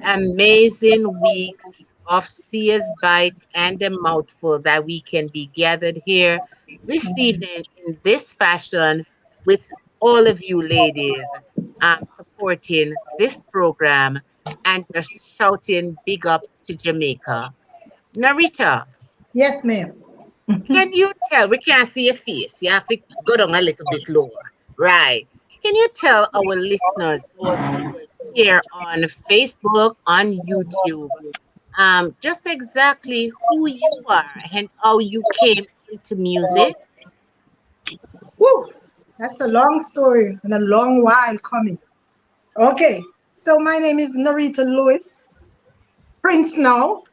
amazing weeks of Sears Bite and a Mouthful that we can be gathered here this evening in this fashion with all of you ladies supporting this program and just shouting big up to Jamaica. Narita, Yes, ma'am. can you tell? We can't see your face. You have to go down a little bit lower. Right. Can you tell our listeners, our viewers here on Facebook, on YouTube, just exactly who you are and how you came into music? Woo, that's a long story and a long while coming. Okay, so my name is Narita Lewis, Prince now.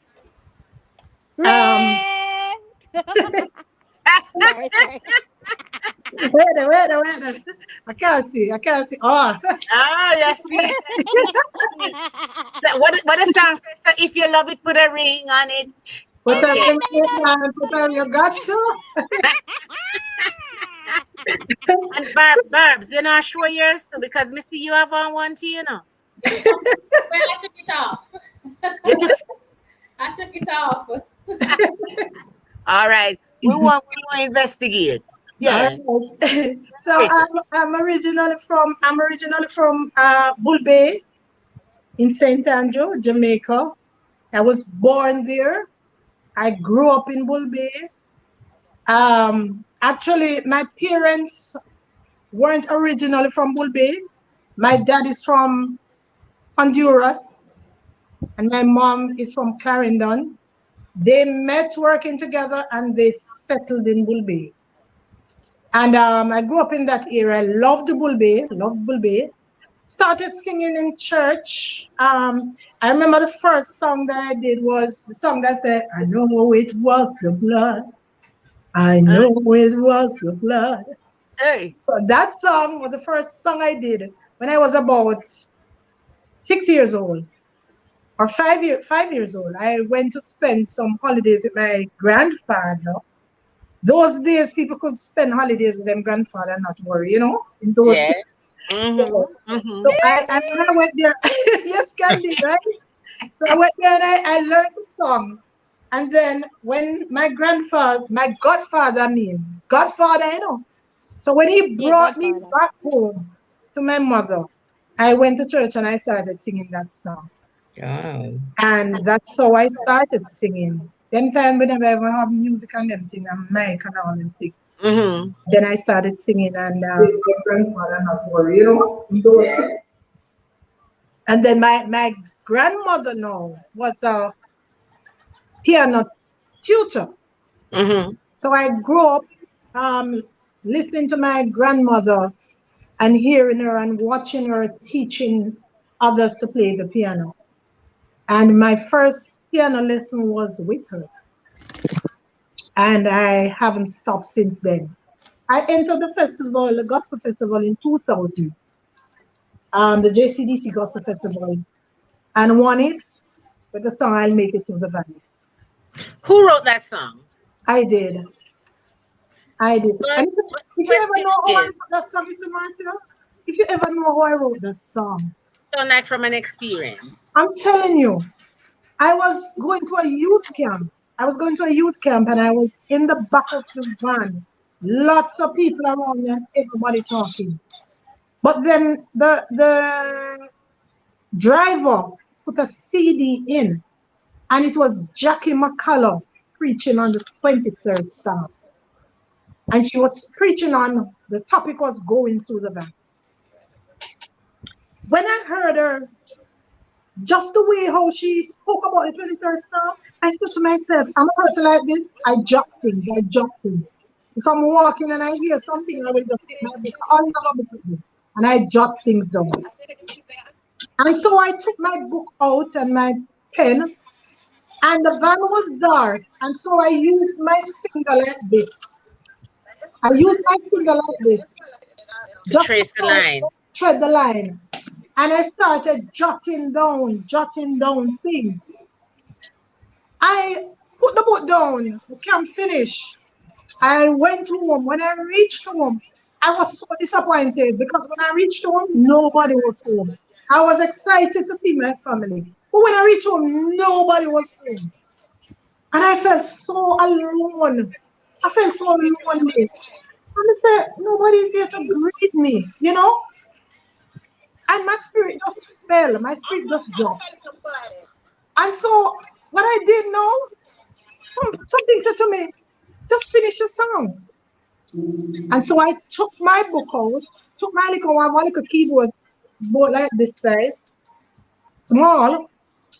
Um, Pray. Sorry. wait. I can't see. Oh, Oh, you see. What the song says? If you love it, put a ring on it. put a Okay. ring on it, put on your got to. And Barbs, you know, show yours too because Missy, you have on one too, you know. Well, I took it off. You took I took it off. all right. We want to investigate. All Yeah. right. So Rachel. I'm originally from Bull Bay in Saint Andrew, Jamaica. I was born there. I grew up in Bull Bay. Actually, my parents weren't originally from Bull Bay. My dad is from Honduras, and my mom is from Clarendon. They met working together and they settled in Bull Bay. And I grew up in that era. I loved Bulbe, loved Bulbe. Started singing in church. I remember the first song that I did was the song that said, I know it was the blood. I know it was the blood. Hey. So that song was the first song I did when I was about 6 years old or 5 years old. I went to spend some holidays with my grandfather. Those days, people could spend holidays with their grandfather and not worry, in those Yeah. days. So, Mm-hmm. when I went there, yes, Candi, right? So I went there and I learned the song. And then when my godfather, godfather. So when he Yeah, brought me Godfather. back home to my mother, I went to church and I started singing that song. Wow. And that's how I started singing. Them time we never ever have music and them thing and mic and all them things. Mm-hmm. Then I started singing and my grandfather not worry, And then my grandmother now was a piano tutor. Mm-hmm. So I grew up um, listening to my grandmother and hearing her and watching her teaching others to play the piano. And my first piano lesson was with her. And I haven't stopped since then. I entered the festival, the gospel festival in 2000, the JCDC Gospel Festival, and won it with the song I'll Make It Through the Valley. Who wrote that song? I did. I did. But And if you ever question know how I is, wrote that song, Mr. Marcia, if you ever know how I wrote that song, sound like from an experience. I'm telling you, I was going to a youth camp. I was going to a youth camp and I was in the back of the van. Lots of people around me and everybody talking. But then the driver put a CD in and it was Jackie McCullough preaching on the 23rd Psalm. And she was preaching on the topic was going through the van. When I heard her, just the way how she spoke about the 23rd Psalm, I said to myself, I'm a person like this, I jot things, I jot things. If I'm walking and I hear something, I will just take my book under my book with me, and I jot things down. And so I took my book out and my pen, and the van was dark, and so I used my finger like this. I used my finger like this, To just trace the to line. tread the line. And I started jotting down things. I put the book down, the camp finished. I went home. When I reached home, I was so disappointed because when I reached home, nobody was home. I was excited to see my family. But when I reached home, nobody was home. And I felt so alone. I felt so lonely. And I said, nobody's here to greet me. And my spirit just fell. My spirit just dropped. And so what I did now, something said to me, just finish the song. And so I took my book out, took my little keyboard board like this size, small.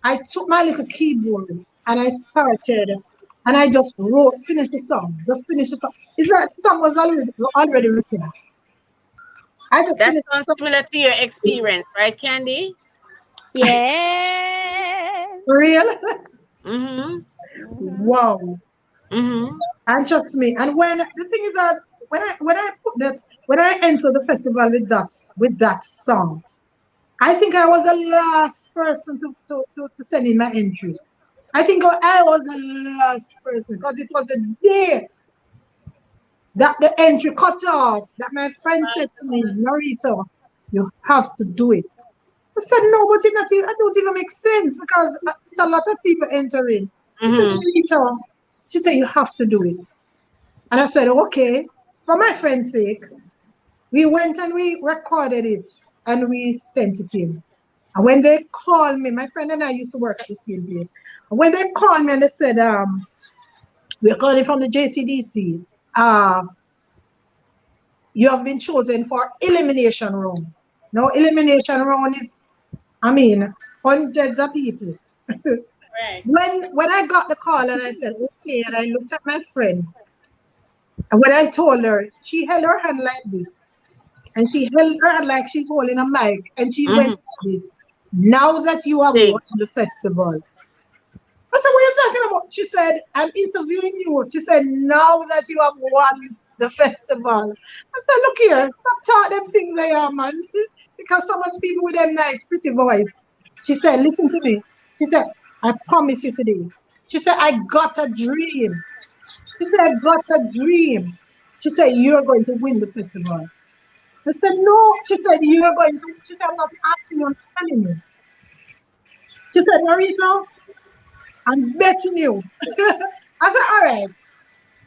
I took my little keyboard and I started and I just wrote, finished the song, just finished the song. It's like the song was already written. I just That finished sounds the similar to your experience, right, Candy? Yes. song. Real? Mm-hmm. Wow. Mm-hmm. And trust me. And when the thing is that when I enter the festival with that song, I think I was the last person to send in my entry. I think I was the last person because it was a day that the entry cut off. That my friend said to me, Nareta, you have to do it. I said, no, but it don't even make sense because it's a lot of people entering. She said, Mm-hmm. Nareta, she said, you have to do it. And I said, okay, for my friend's sake, we went and we recorded it and we sent it in. And when they called me, my friend and I used to work at the same place. And when they called me and they said, we're calling from the JCDC, you have been chosen for elimination round. Now, elimination round is, hundreds of people. Right. When I got the call and I said, okay, and I looked at my friend, And when I told her, she held her hand like this. And she held her hand like she's holding a mic. And she went Mm-hmm. like this. Now that you have won Sing. the festival. I said, what are you talking about? She said, I'm interviewing you. She said, now that you have won the festival. I said, look here, stop talking them things I am, man. Because so much people with them nice, pretty voice. She said, listen to me. She said, I promise you today. She said, I got a dream. She said, I got a dream. She said, you're going to win the festival. I said, no. She said, you're going to. She said, I'm not asking you, I'm telling you. She said, Nareta, I'm betting you. I said, all right.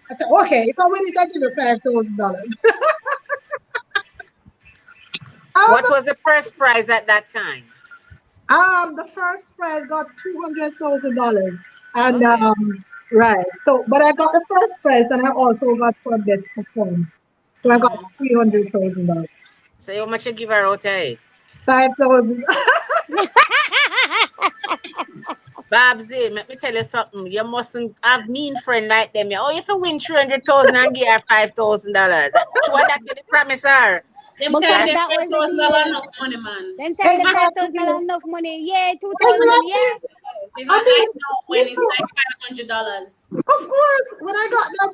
I said, okay, if I win it, I give you $5,000. What was the first prize at that time? The first prize got $200,000. And Okay. right. So but I got the first prize and I also got for best perform. So I got Mm-hmm. $300,000. So how much you give her out of it? 5,000. Babsy, let me tell you something. You mustn't have mean friend like them. Oh, if you win 300,000 and give her $5,000. What that you promise her? Them time Because That's the that was the $5,000 thing. enough money, man. Them time the Exactly. 5,000 enough money. Yeah, 2,000. Yeah. Exactly. It's I not mean, like now when it's listen, like $500. of course, when I got that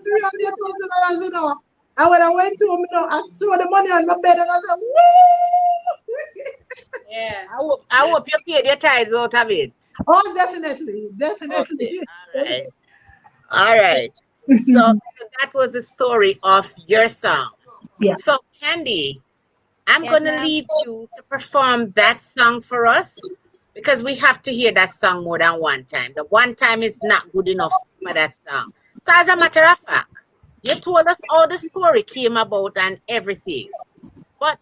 $300,000, and when I went to him, I threw the money on my bed and I said, woo! Yeah. I hope you paid your tithes out of it. Oh, definitely, definitely. Okay. All right. All right. So that was the story of your song. Yeah. So Candy, I'm Yes, gonna ma'am. leave you to perform that song for us because we have to hear that song more than one time. The one time is not good enough for that song. So as a matter of fact, you told us all the story came about and everything. But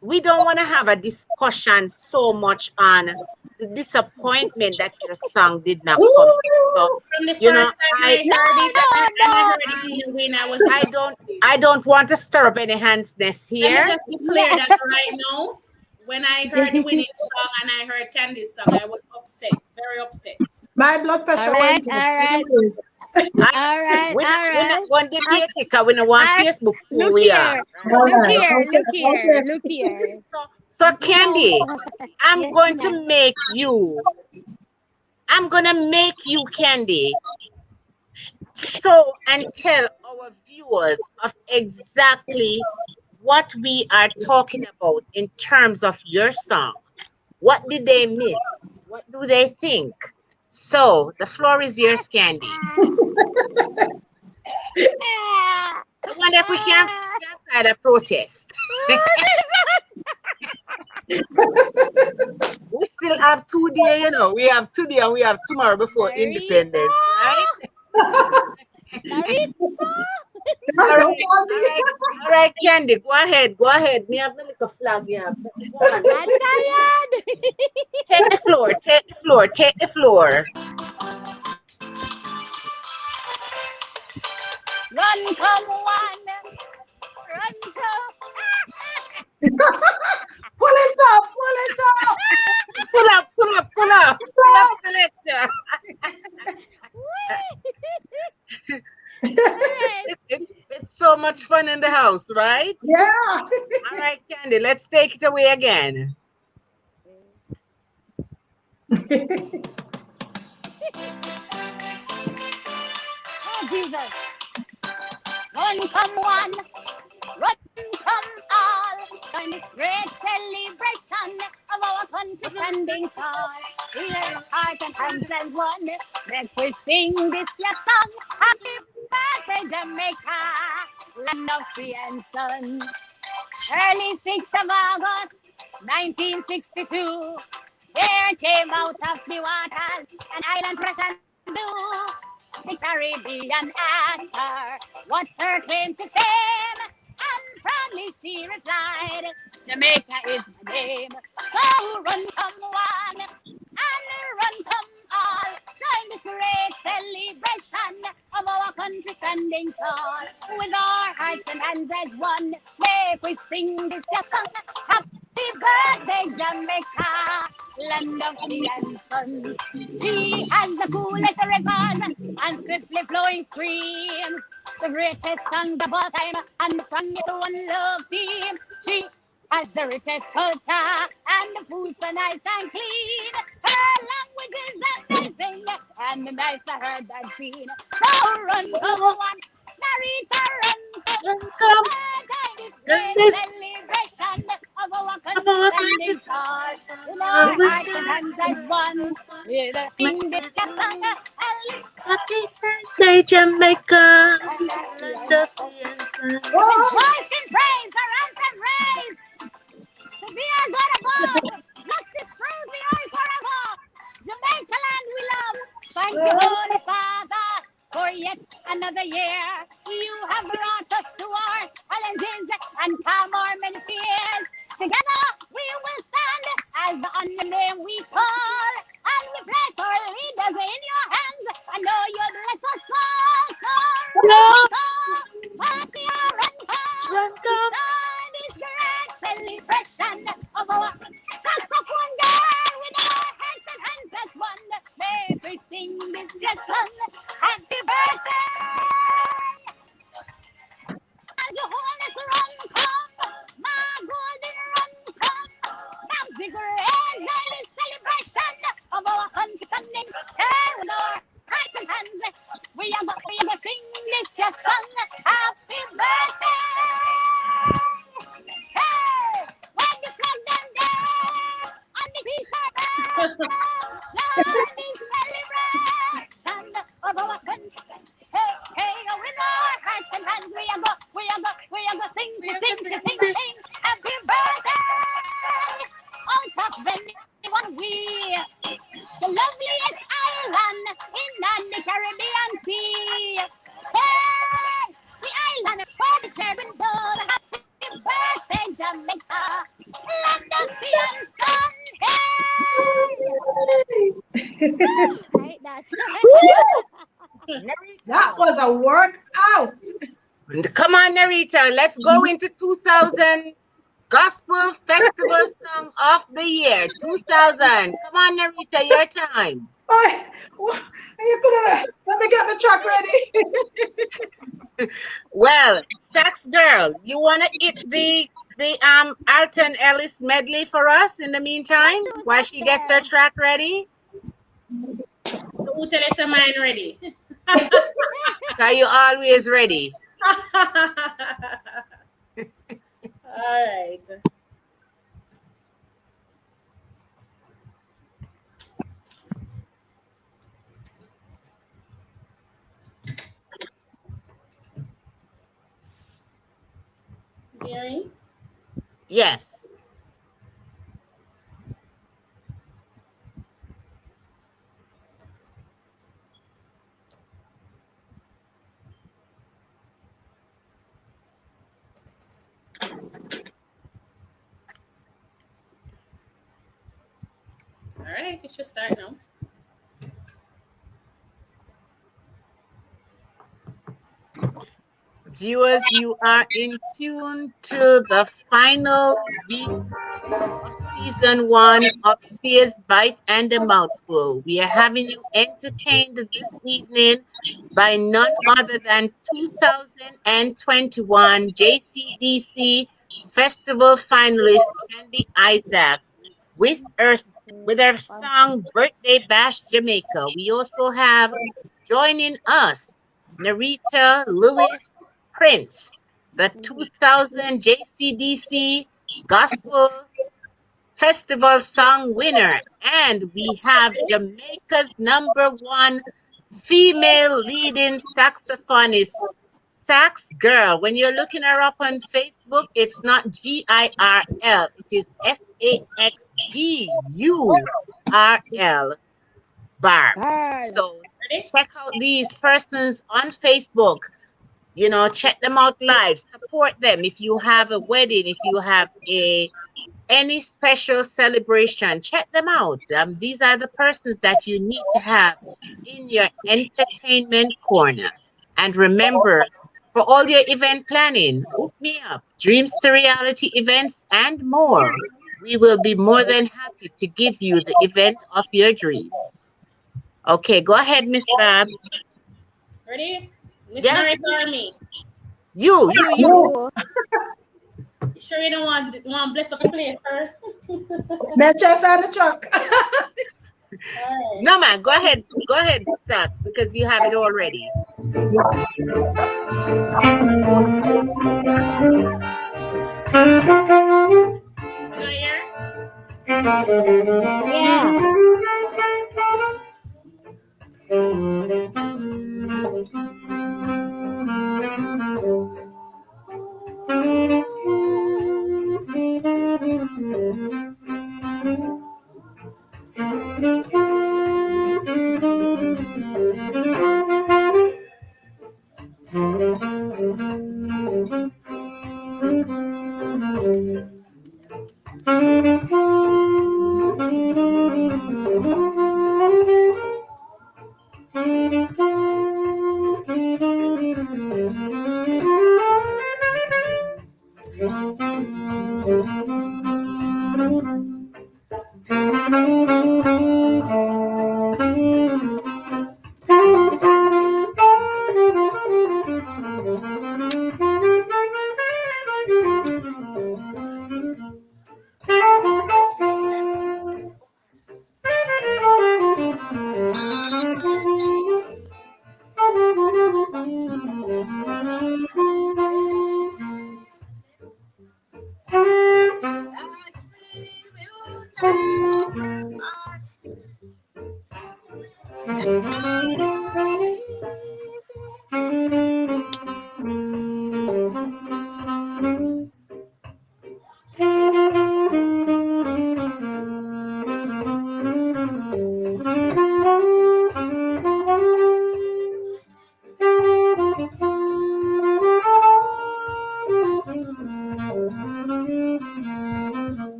we don't want to have a discussion so much on the disappointment that your song did not come in. So, From the you know, first time I I No, heard it no, and I no. heard it didn't win, I was I don't disappointed. I don't want to stir up any hands nest Let me here. just declare Yeah. that right now. When I heard the winning song and I heard Candy's song, I was upset, very upset. My blood All pressure right, went up. all right, Anyway, I all right, we're not all going to right. debate it because we don't want I, Facebook who look we are, here, right? all look right. here, Okay. look here, Okay. look here. So You know, Candy, I'm yes, going ma'am. to make you, I'm gonna make you, Candy, show and tell our viewers of exactly what we are talking about in terms of your song. What did they miss? What do they think? So the floor is yours, Candy. Ah, I wonder if we can ah. find a protest. We still have 2 days, We have today and we have tomorrow before Narita, independence, right? Narita. All Don't right, call all me. right, all right, Candy. Go ahead, go ahead. Me have my little flag here. Go on. Not tired. Take the floor, take the floor, take the floor. Run, come one, run, come. Pull it up. Pull it up. Pull up, pull up, pull up, pull up, selector. All right. It's so much fun in the house, right? Yeah. All right, Candy, let's take it away again. Oh, Jesus. Run, come one, run, come all. Join this great celebration of our country standing tall. Here's heart and hands as one. Make we sing this your song. Happy birthday, Jamaica, land of sea and sun. Early 6th of August, 1962. There came out of the waters an island fresh and blue. The Caribbean asked her what's her claim to fame, and proudly she replied, Jamaica is my name. So run come one and run come all. Join this great celebration of our country standing tall. With our hearts and hands as one, make we sing this your song. Happy birthday, Jamaica, land of sea and sun. She has the coolest rivers and swiftly flowing streams. the greatest song of all time, and from it one love team. She has the richest culture, and the food so nice and clean. Her language is amazing, and the nice I heard that scene. So run, come on, Narita, run, Come time is in great this celebration of our come on contending this stars. In our with hearts and hands as one, with a make sing this this song, and happy birthday Jamaica, land let's of sea and sun. with Oh, voice and praise, our anthem raised. To be our God above, justice through the earth forever. Jamaica land we love. Thank you, Holy Father, for yet another year. You have brought us to our challenges and calm our many fears. Together we will stand as on the name we call, and we place our leaders in your hands. I know you'll bless us all. So run, Come come, party on, run, come. run, come Join this great celebration of our saxophone girl with our heads and hands as one. May we sing this yes song. Happy birthday! And your wholeness run come, my golden run come. Now the great daily celebration of our country coming with our hearts and hands. We are gonna sing this yes song. Happy birthday! Hey, when the flag them down on the t-shirt, join celebration of our country. Hey, hey, with our hearts and hands, we are go sing. Happy birthday! Out of anyone we, the loveliest island in the Caribbean Sea. Hey, the island for the cherry dove. Happy birthday, Jamaica, land of sea and sun. Hey, right, that's that Narita. was a workout. Come on, Narita. Let's go into 2000 Gospel Festival Song of the Year 2000. Come on, Narita, your time. Oh, you could have, let me get the track ready. Well, Sax Girl, you wanna hit the Alton Ellis medley for us in the meantime while she gets her track ready? Who tell us a man ready? Are you always ready? All right. Hearing? Yes. All right, it should start now. Viewers, you are in tune to the final week of season 1 of Sears Bite and a Mouthful. We are having you entertained this evening by none other than 2021 JCDC Festival finalist Candi Isaacs with her, with her song Birthday Bash Jamaica. We also have joining us Narita Lewis Prince, the 2000 JCDC Gospel Festival Song winner. And we have Jamaica's #1 female leading saxophonist, Sax Girl. When you're looking her up on Facebook, it's not GIRL, it is SaxGurl Barb. So Ready? check out these persons on Facebook. You know, check them out live, support them. If you have a wedding, if you have any special celebration, check them out. These are the persons that you need to have in your entertainment corner. And remember, for all your event planning, hook me up. Dreams to Reality events and more. We will be more than happy to give you the event of your dreams. Okay, go ahead, Miss Babs. Ready? Miss Yes? Nareta or me? You. You. You sure you don't want to bless up the place first? Let's try find the truck. All right. No, man. Go ahead. Go ahead, Sax, because you have it already. Yeah. You know here? Yeah.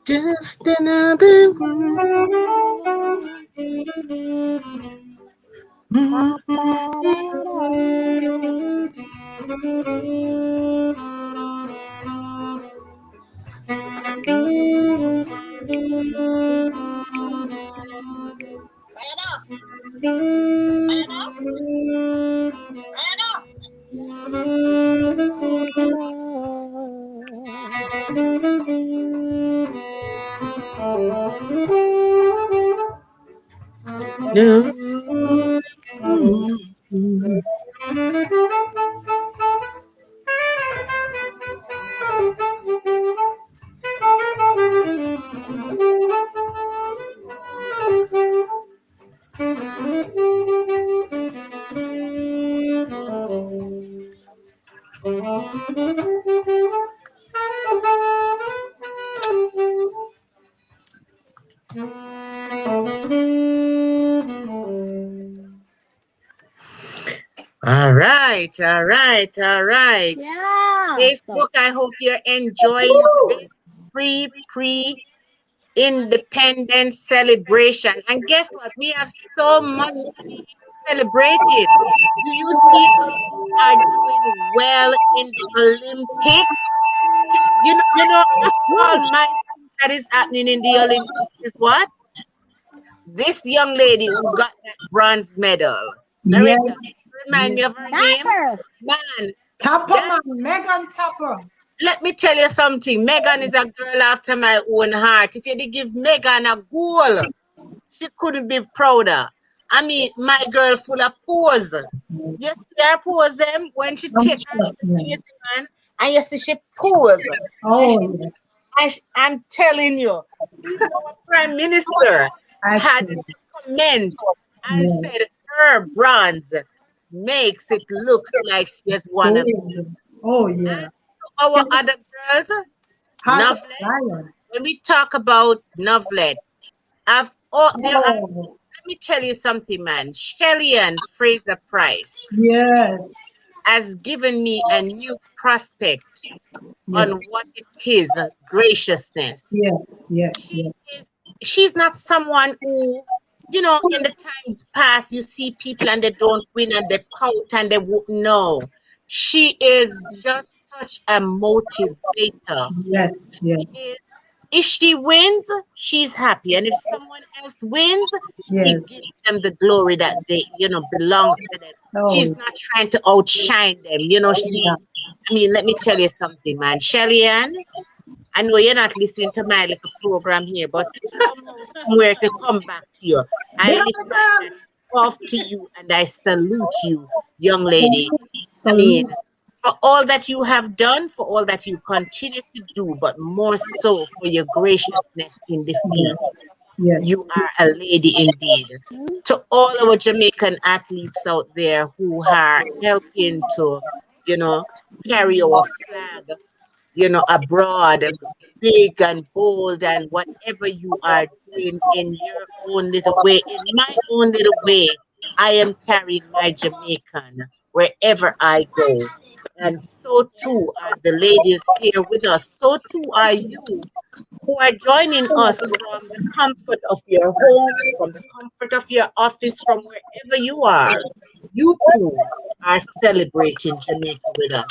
Just another All right, all right, all right. Yeah. Facebook, I hope you're enjoying this independence celebration. And guess what? We have so much to be celebrated. Do you see us are doing well in the Olympics? After all Yeah. my that is happening in the Olympics is what? This young lady who got that bronze medal. Yes. Nareta, remind me of her name? Tapper. Man, Tapper that, man, Megan Tapper. let me tell you something. Megan is a girl after my own heart. If you did give Megan a goal, she couldn't be prouder. I mean, my girl full of pose. You see her pose them when she I'm take her trust thing, you me. see, man, and you see she pose. And Oh she, yeah, I'm telling you, even our prime minister had actually, to comment and yeah. said her bronze makes it looks like she has won a gold. Amazing. Oh yeah. And our other girls, Heart of Novlet, Zion. when we talk about Novlet, Oh let me tell you something, man. Shelly and Fraser Price yes, has given me a new prospect on yes, what it is graciousness. yes, yes, She yes, is, she's not someone who, in the times past, you see people and they don't win and they pout and they won't know. She is just such a motivator. yes, She yes, is, if she wins, she's happy. And if someone else wins, she yes. gives them the glory that belongs to them. Oh She's not trying to outshine them. yeah. I mean, let me tell you something, man. Shelly Ann, I know you're not listening to my little program here, but somehow, somewhere to come back to you. I Big up lift my yourself. hats off to you and I salute you, young lady. I mean, Salute. for all that you have done, for all that you continue to do, but more so for your graciousness in Yes, defeat. You yes, are a lady indeed. To all our Jamaican athletes out there who are helping to, you know, carry our flag abroad, big and bold, and whatever you are doing in your own little way, in my own little way, I am carrying my Jamaican wherever I go. And so too are the ladies here with us. So too are you who are joining us from the comfort of your homes, from the comfort of your office, from wherever you are. You too are celebrating Jamaica with us.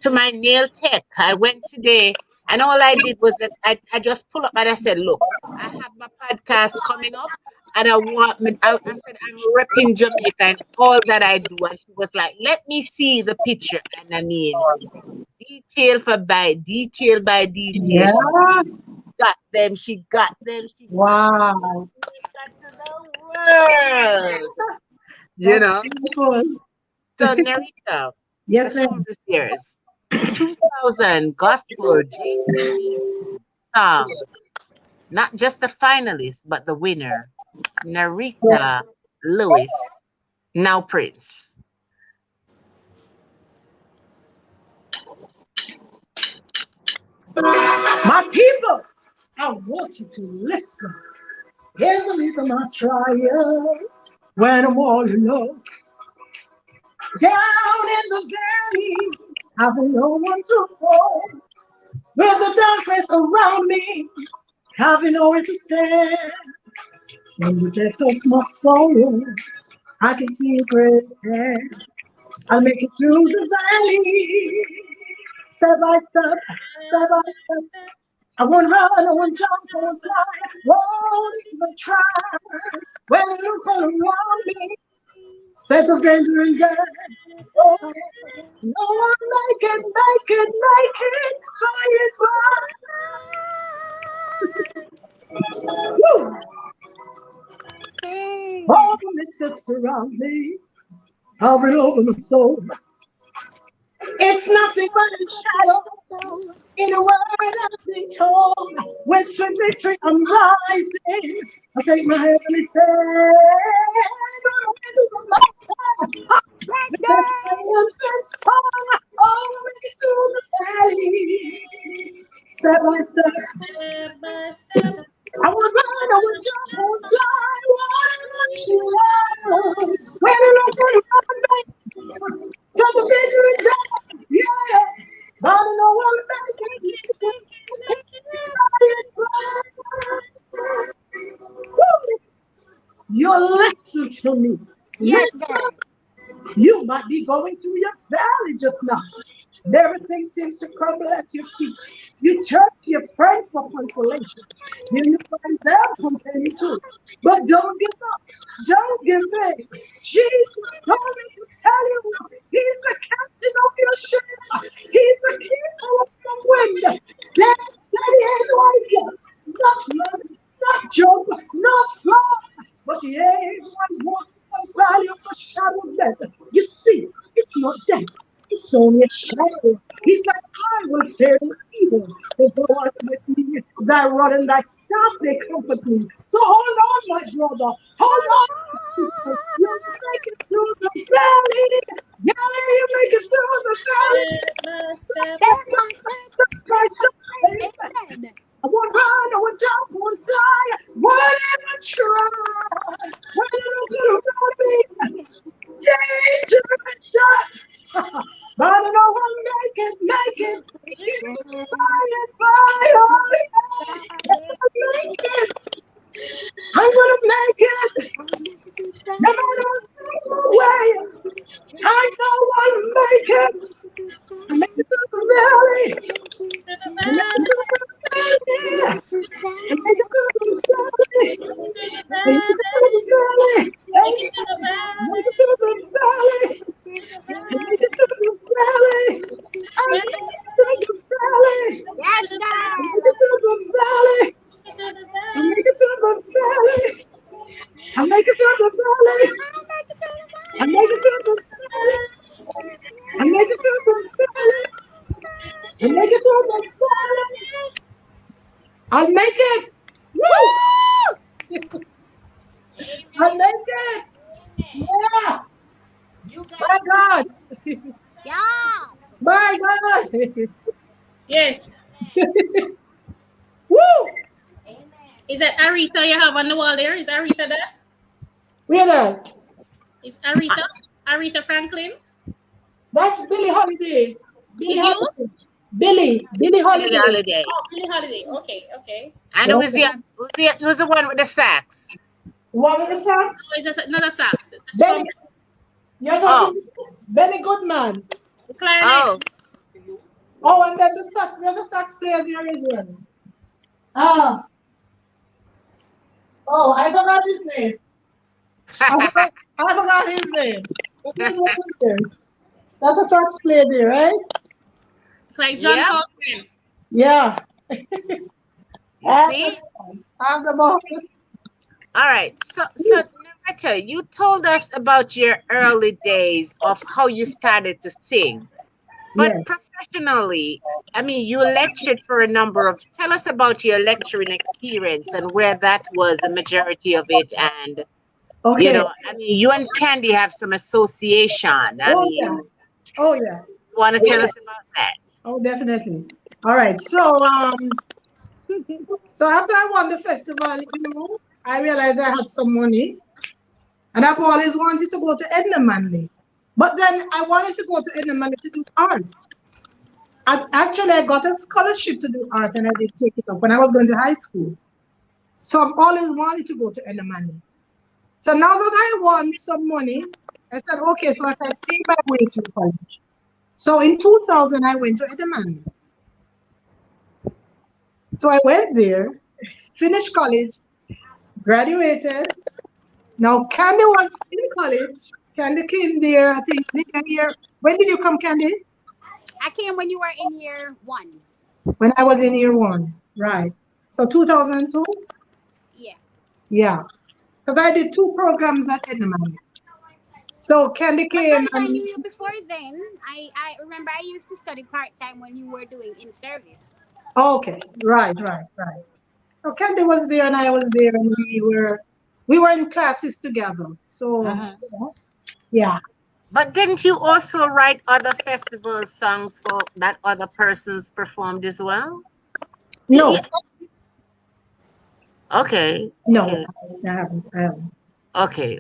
To my nail tech, I went today and all I did was that I just pull up and I said, look, I have my podcast coming up and I said, I'm repping Jamaica and all that I do. And she was like, let me see the picture. And I mean, detail by detail. yeah. She got them, she got Wow, Jamaica to the world. You that's know? beautiful. So Narita, the Yes, floor ma'am. is yours. 2000 Gospel JCDC song. Not just the finalist, but the winner. Narita Lewis, now Prince. My people, I want you to listen. Here's the reason I trials when I'm all alone. Down in the valley, having no one to fall. With the darkness around me, having nowhere to stand. In the depths of my soul, I can see a great hand. I'll make it through the valley, step by step, step by step. I won't run, I won't jump, I won't fly, won't even try. When you look all around me, sense of danger and death. Oh, no one make it by it. Woo! All the missteps around me, hovering over my soul. It's nothing but a shadow in a word I've been told. With swift victory, I'm rising. I take my heavenly stand on the way to the mountain. With the triumphant song, all the way through the valley. Step by step, Step by step. I will run, I will jump, I will fly, whatever you want. When I look around me, just a picture of death, yeah. I don't know what to make it. You listen to me. Yes, Listen. girl. You might be going through your valley just now. And everything seems to crumble at your feet. You turn to your friends for consolation. You find them complaining too. But don't give up. Don't give in. Jesus told me to tell you yet. You see, it's not death. It's only a shadow. He said, I will fear no evil. The Lord with me, thy rod and thy staff, they comfort me. So hold on, my brother. Hold on, my sister. You make it through the valley. Yeah, you make it through the valley. Step Step by by Right, step. Amen. I won't run, I won't jump, I won't fly, whatever try. Whatever gonna be dangerous. But I know I'll make it. By and by, oh yeah. I'll make it. I'm gonna make it. No matter what's way, I know I'll make it. I make it through the valley. to the I make it valley, through the valley. I make it through the valley. to the I make it through valley, the valley. take it to the I valley, make it through the valley. to the I make valley, it through the valley. I make it through the valley. Yes, I girl. make it through the valley. to the I valley. make it through the valley. I make it through the valley. I make it through the valley. I make it through the valley. I make it through the valley. I'll make it. Woo! I'll make it. Yeah. You guys, My God. Yes. My God. Yes. Woo! Is that Aretha you have on the wall there? Is Aretha that? Really? Is Aretha? Aretha Franklin? That's Billie Holiday. Billie Is you? Holiday. Billie Billie Holiday. Holiday. Oh, Billie Holiday. Okay, okay. And who's the one with the sax? One of the songs? Oh, it's another sax. It's a Benny. trumpet. You're Oh, talking Benny Goodman. The clarinet. oh. Oh, and then the sax. There's a sax player there as well. Ah. Oh, I forgot his name. I forgot his name. He's one there. That's a sax player there, right? Like John Yep. Coltrane. Yeah. You see? I'm the boss. All right. So Nareta, you told us about your early days of how you started to sing. But Yes. professionally, I mean, you lectured for a number of. Tell us about your lecturing experience and where that was a majority of it. And, Okay. I mean, you and Candi have some association. I Oh mean, yeah. Oh yeah. want to tell us about that? Oh definitely. All right. So after I won the festival, I realized I had some money, and I've always wanted to go to Edna Manley. But then I wanted to go to Edna Manley to do art. Actually, I got a scholarship to do art, and I did take it up when I was going to high school. So I've always wanted to go to Edna Manley. So now that I won some money, I said, okay, so I can pay my way through college. So in 2000, I went to Edna Manley. So I went there, finished college, graduated. Now Candi was in college. Candi came there, I think, a year. When did you come, Candi? I came when you were in year 1. When I was in year 1, right. So 2002? Yeah. Yeah. Because I did 2 programs at Edna Manley. So Candi But came guys, I and knew you before then. I remember I used to study part-time when you were doing in service. okay, right. So Candi was there and I was there, and we were in classes together. So yeah. But didn't you also write other festival songs for that other persons performed as well? No, Yeah. Okay. no, Okay. I haven't. Okay.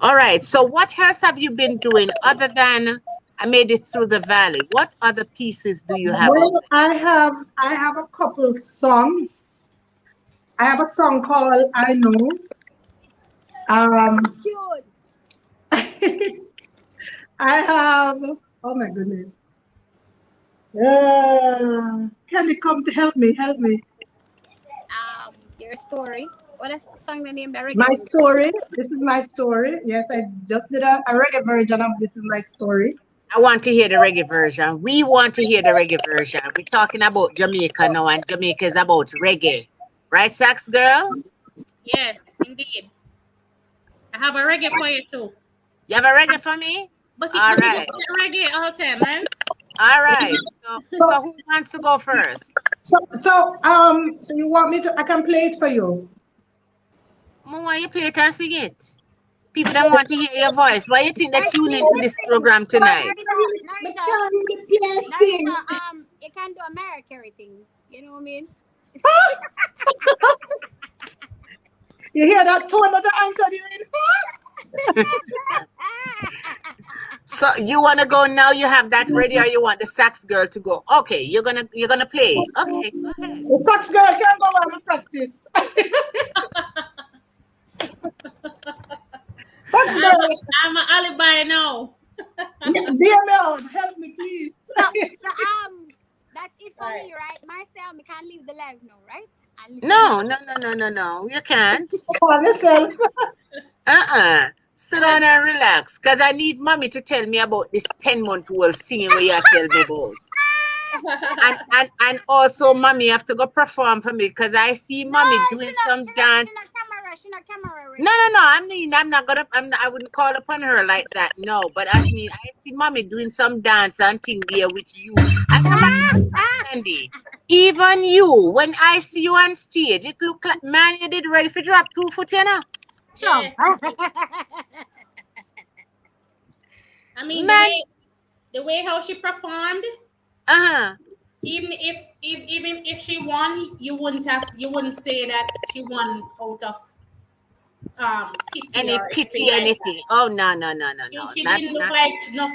All right. So what else have you been doing other than I made it through the valley? What other pieces do you have out Well, I have a couple songs. I have a song called I Know. Cute. I have, oh my goodness. Can you come to help me? Help me. Your story. What is the song the name? The reggae My one. story. This is my story. Yes, I just did a reggae version of This Is My Story. I want to hear the reggae version. We want to hear the reggae version. We're talking about Jamaica now, and Jamaica is about reggae. Right, SaxGurl? Yes, indeed. I have a reggae for you too. You have a reggae for me? But All it right. is reggae all time, right? All right. So So, who wants to go first? so you want me to? I can play it for you. Why you play it and sing it? People don't want to hear your voice. Why you think they Narita, tune me into this listen. program tonight? But Narita, can't really play Narita, sing. you can do a military thing. You know what I mean? You hear that tone, but the answer you in. So you wanna go now? You have that ready, or you want the sax girl to go? Okay, you're gonna play. Okay, go ahead. The sax girl can go on and practice. So Sax girl, I'm an alibi now. dear Lord, help me, please. so that's it for Right. me, right? Marcel, we can't leave the live now, right? And listen. No. You can't. Come on, yourself. Sit down and relax. Cause I need mommy to tell me about this 10-month-old singing where you tell me about. And also mommy have to go perform for me because I see No, mommy doing some dance. she not camera ready. No. I'm not gonna. I wouldn't call upon her like that. No, but I mean, I see mommy doing some dance and thing there with you. As a matter of fact, Candi, even you, when I see you on stage, it look like man, you did ready for drop 2 foot, you know. Sure. Yes. I mean Man, the way how she performed, uh-huh. even if she won, you wouldn't say that she won out of pity Any or anything pity, like anything. that. Oh no. She Not didn't look not like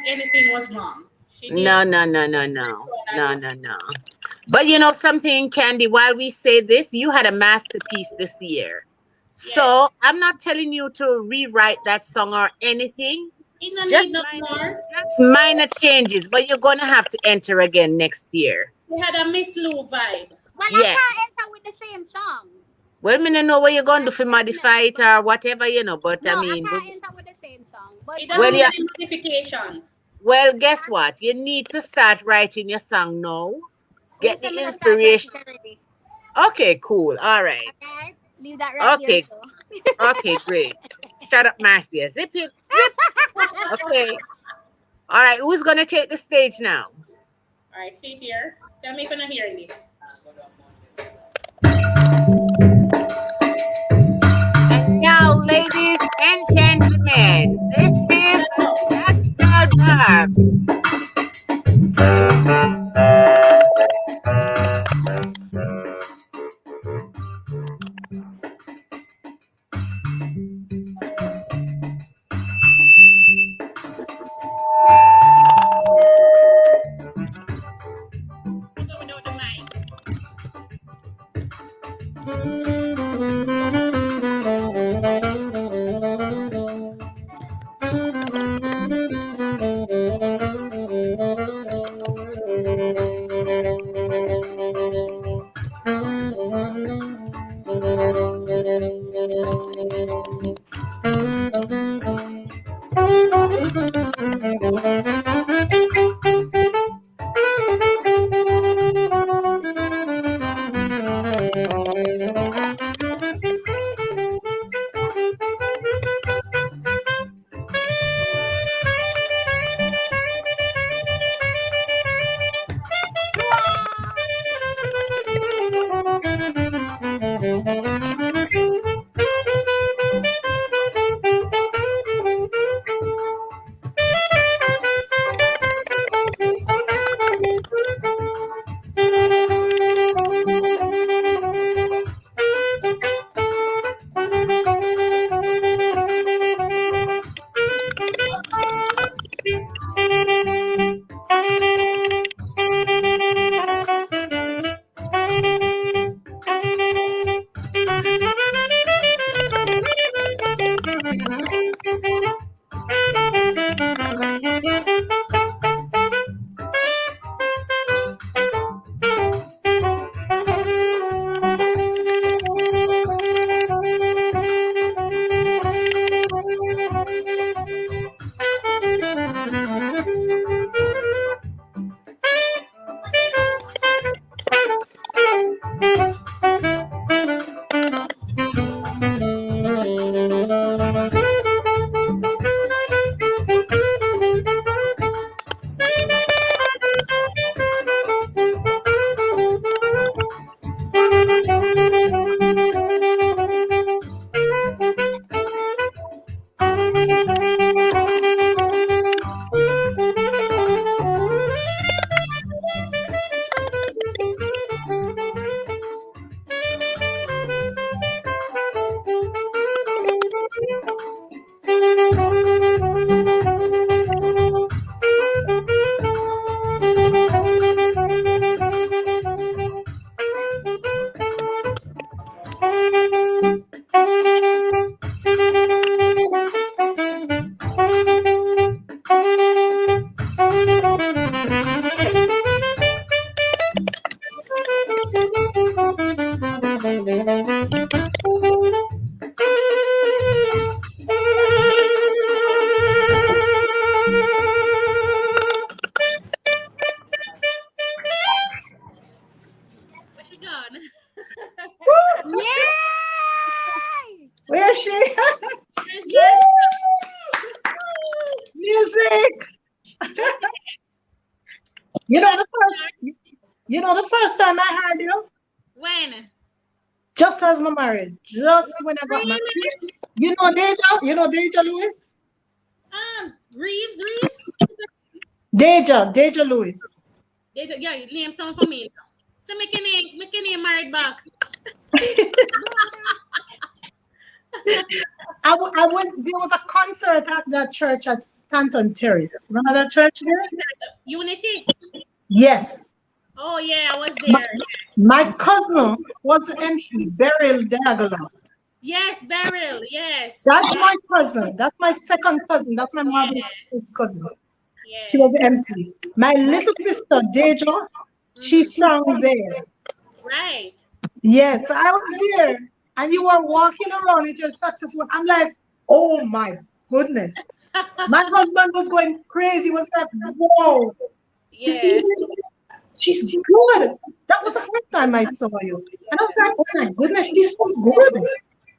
anything was wrong. She did no. But you know something, Candy, while we say this, you had a masterpiece this year. yes. So I'm not telling you to rewrite that song or anything. It no need Just no minor, more. just minor changes, but you're gonna have to enter again next year. She had a Miss Lou vibe. Well, I Yeah. can't enter with the same song. Well, me don't know what you're gonna do for modify it or whatever, but No, I I mean, can't enter with the same song. But It well, doesn't yeah. need any modification. Well, guess what? You need to start writing your song now. we Get say the me to start inspiration. writing already. Okay, cool. All right. Okay? Leave that right there. Okay. So. Okay, great. Shut up, Marcia. Zip it. Zip. Okay. All right. Who's gonna take the stage now? All right, see it here. Tell me if you're not hearing this. And now, ladies and gentlemen, this is That's the all. SaxGurl Barb. Put it without the mic. music. You know the first time I heard you? When? Just as my married. Just when I got married. Really? You know Deja? You know Deja Lewis? Reeves? Deja Lewis. Yeah, name sound familiar. So make a name married back. I went, there was a concert at that church at Stanton Terrace. Remember that church there? Unity. Yes. Oh yeah, I was there. My cousin was the MC, Beryl Diagola. Yes, Beryl. Yes. That's my cousin. That's my second cousin. That's my mother's first cousin. Yes. She was the MC. My little sister, Deja, she sang there. Right. Yes, I was there. And you were walking around with your saxophone. I'm like, oh my goodness. My husband was going crazy. He was like, whoa. Yeah. She's good. That was the first time I saw you. And I was like, oh my goodness, she's so good.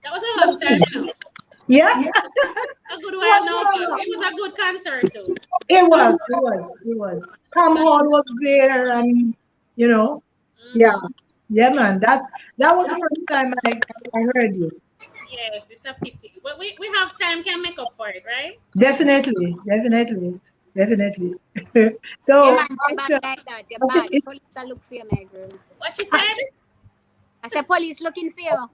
That was a long time ago. Yeah. A good while now. It was a good concert too. It was. Tom Hall was there, and you know, yeah, man. That was the first time I heard you. Yes, it's a pity. But we have time, can make up for it, right? Definitely. So, Yeah, man, bad like that. You're bad. Police are looking for you, my girl. What she said? I said police looking for you.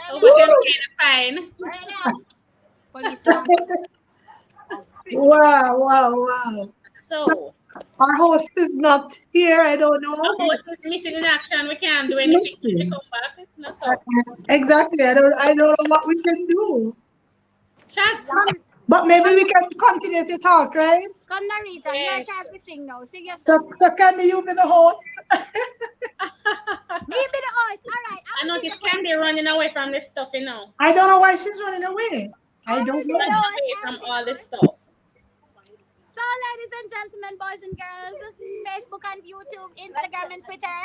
Oh, we can pay the fine. Police. wow. So, our host is not here. I don't know. our host is missing in action. We can't do anything till she come back. No, so. Exactly. I don't know what we can do. Chat. But maybe we can continue to talk, right? Come, Nareta. Yes. Your time to sing now. Sing your song. So Candi, you be the host. Me be the host. All right. I noticed Candi running away from this stuff, you know. I don't know why she's running away. I don't know. Running away from all this stuff. So, ladies and gentlemen, boys and girls, Facebook and YouTube, Instagram and Twitter.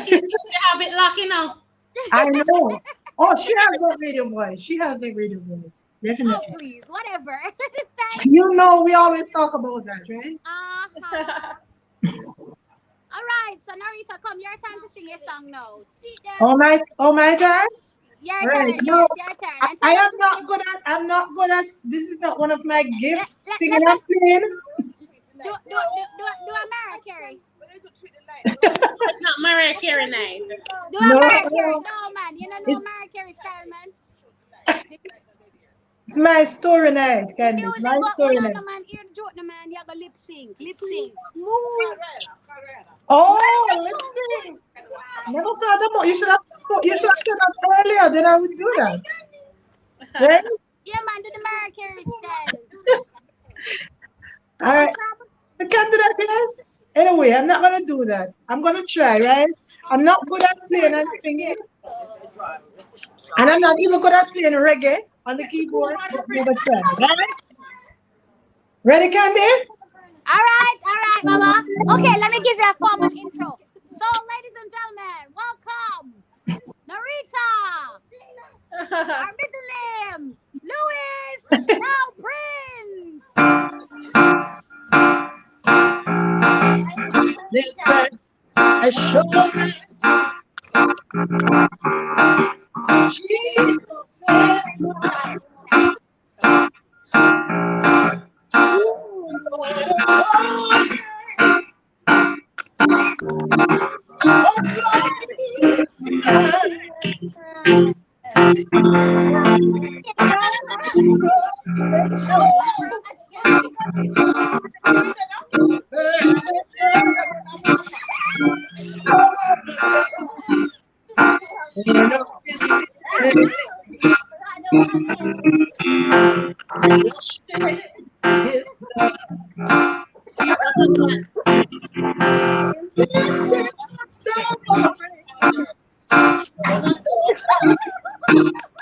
You have it locked, you know. I know. Oh, she has that radio voice. Definitely. Oh, please, whatever. You know, we always talk about that, right? Uh-huh. All right, so Nareta, come. Your time to sing your song now. Oh my God. Your Right. turn. No, Yes, your turn. I am not good at. I'm not good at. This is not one of my gifts. Singing and playing. Do a Mariah Carey. It's not Mariah Carey night. Do a Mariah Carey. No, man. You don't know Mariah Carey style, man. It's my story night, Candi. Music, It's my story night. man. Hear the joke, no, man. You have to lip sync. Oh, let's see. Never thought about. You should have said that earlier. Then I would do that. Right? Yeah, man. Do the Mariah Carey style. All right. I can't do that, yes. Anyway, I'm not gonna do that. I'm gonna try, right? I'm not good at playing and singing, and I'm not even good at playing reggae on the keyboard. But we're gonna try, right? Ready, Candi? All right, mama. Okay, let me give you a formal intro. So, ladies and gentlemen, welcome, Nareta, our middle name, Louis, now Prince. Listen, I show Jesus is mine.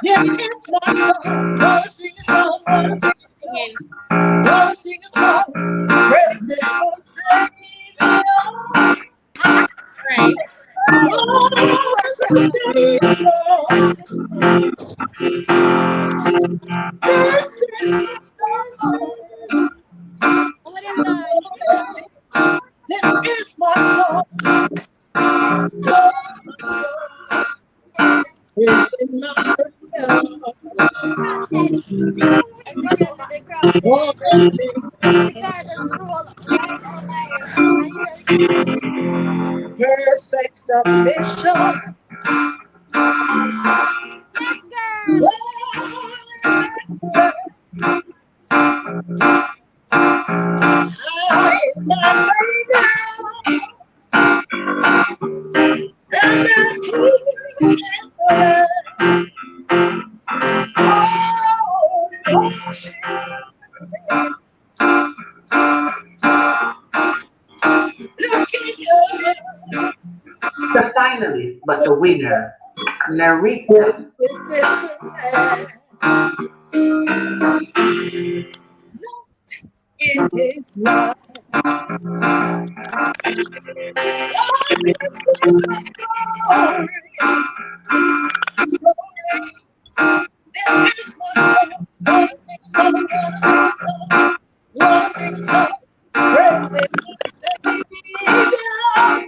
Yes, it's my song. Gonna sing a song. Gonna sing a song. Gonna sing a song. Praise it, Savior. Right. This is my story. What is that? This is my song. Praising my Savior. Oh, perfect submission. Yes, girl. I am my Savior. And I'm here. The finalist, but the winner, Nareta. In his love. This is my story. This is my song. Wanna sing a song, wanna sing a song, wanna sing a song. Praise it, Savior.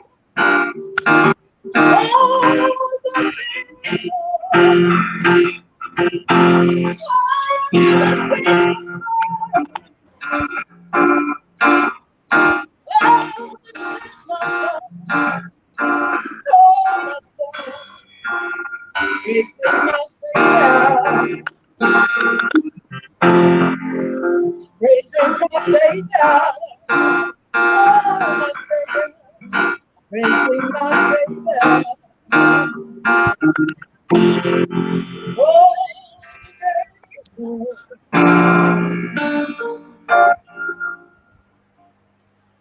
Praising my Savior, praising my Savior, oh my Savior, praising my Savior,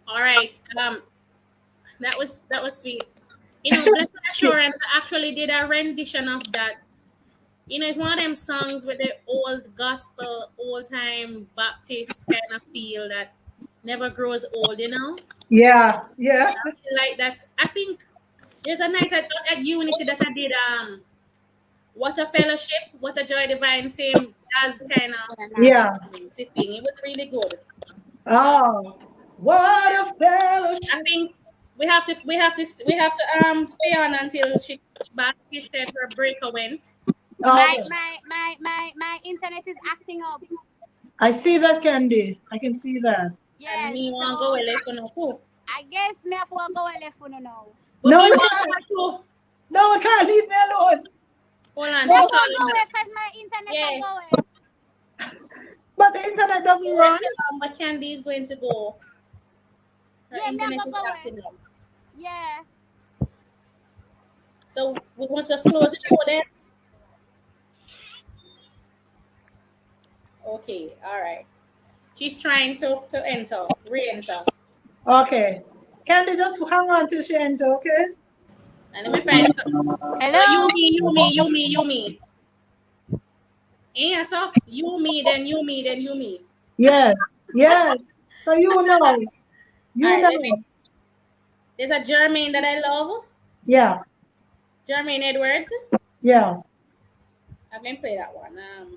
All right. That was sweet. You know, Blessed Assurance actually did a rendition of that. You know, it's one of them songs with the old gospel, old time Baptist kind of feel that never grows old, you know? Yeah, yeah. I feel like that. I think there's a night at Unity that I did What a Fellowship, What a Joy Divine, same jazz kind of Yeah. sitting. It was really good. Oh, what a fellowship. I think we have to stay on until she comes back. She said her breaker went. My internet is acting up. I see that, Candi. I can see that. Yes, And me want to go away for no too. I guess me have to go away for no. But No, me you want can't. to go. No, I can't leave me alone. Hold on, Just she's go calling away back. because my internet Yes. go away. But the internet doesn't run. But Candy is going to go. Her Yeah, me internet have to is go acting up. Yeah. So we want to just close the show there. Okay, all right. She's trying to enter, re-enter. Okay. Candi, just hang on till she enter, okay? And let me find some. Hello. So you me. Yeah, so you me, then you me, then you me. Yes, yes. So you know. You All right, know. there's a Jermaine that I love. Yeah, Jermaine Edwards. yeah. I've been play that one. No,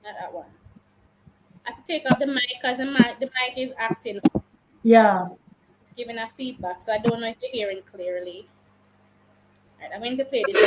not that one. I have to take off the mic because the mic is acting up. Yeah. It's giving a feedback, so I don't know if you're hearing clearly. All right, I'm going to play this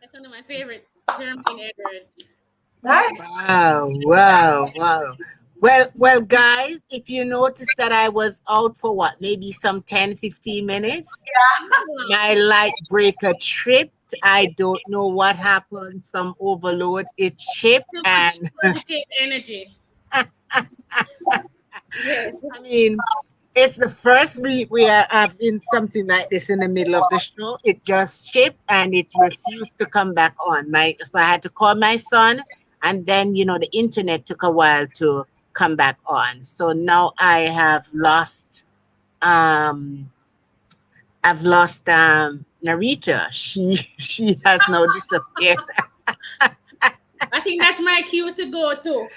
That's one of my favorite German Edwards. Nice. Wow, wow, wow. Well, guys, if you notice that I was out for what, maybe some 10, 15 minutes, my light breaker tripped. I don't know what happened. Some overload. It chipped, Too much and positive energy. Yes. I mean, it's the first week we are having something like this in the middle of the show. It just chipped and it refused to come back on. So I had to call my son, and then the internet took a while to come back on. So now um I've lost Narita. She has now disappeared. I think that's my cue to go to.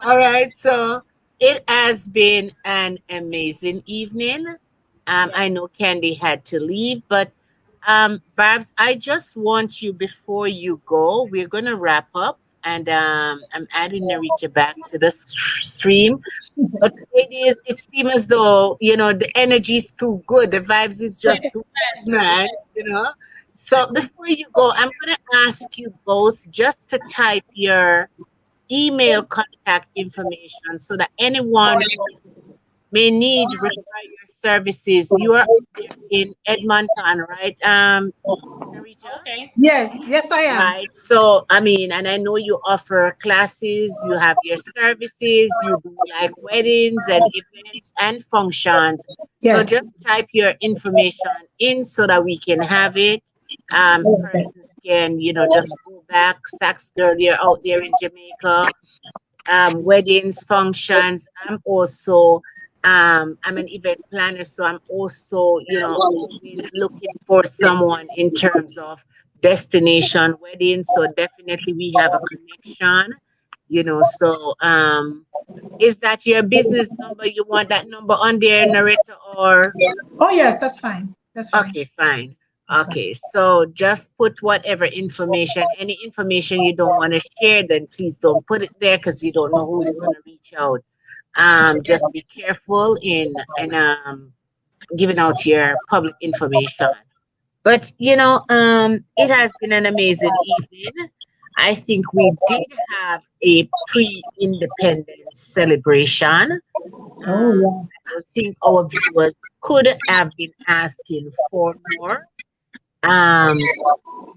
All right, so it has been an amazing evening. Yeah. I know Candy had to leave, but Barbs, I just want you before you go, we're gonna wrap up, and I'm adding Narita back to the stream. But ladies, it seems as though the energy is too good, the vibes is Good. just too good, man. So before you go, I'm gonna ask you both just to type your email contact information so that anyone who may need require your services. You are up there in Edmonton, right? Narita? Okay. Yes, yes, I am. Right. So, I mean, and I know you offer classes, you have your services, you do like weddings and events and functions. So Yes. just type your information in so that we can have it. Persons can, just go back. Sax girl, you're out there in Jamaica, weddings, functions. I'm an event planner, so I'm also, always looking for someone in terms of destination weddings. So definitely we have a connection, so is that your business number? You want that number on there, narrator, or Oh, yes, that's fine. That's fine. okay, fine. That's fine. Okay, so just put whatever information, any information you don't want to share, then please don't put it there because you don't know who's going to reach out. Just be careful in giving out your public information. But it has been an amazing evening. I think we did have a pre-independence celebration. Oh, yeah. I think our viewers could have been asking for more. Um,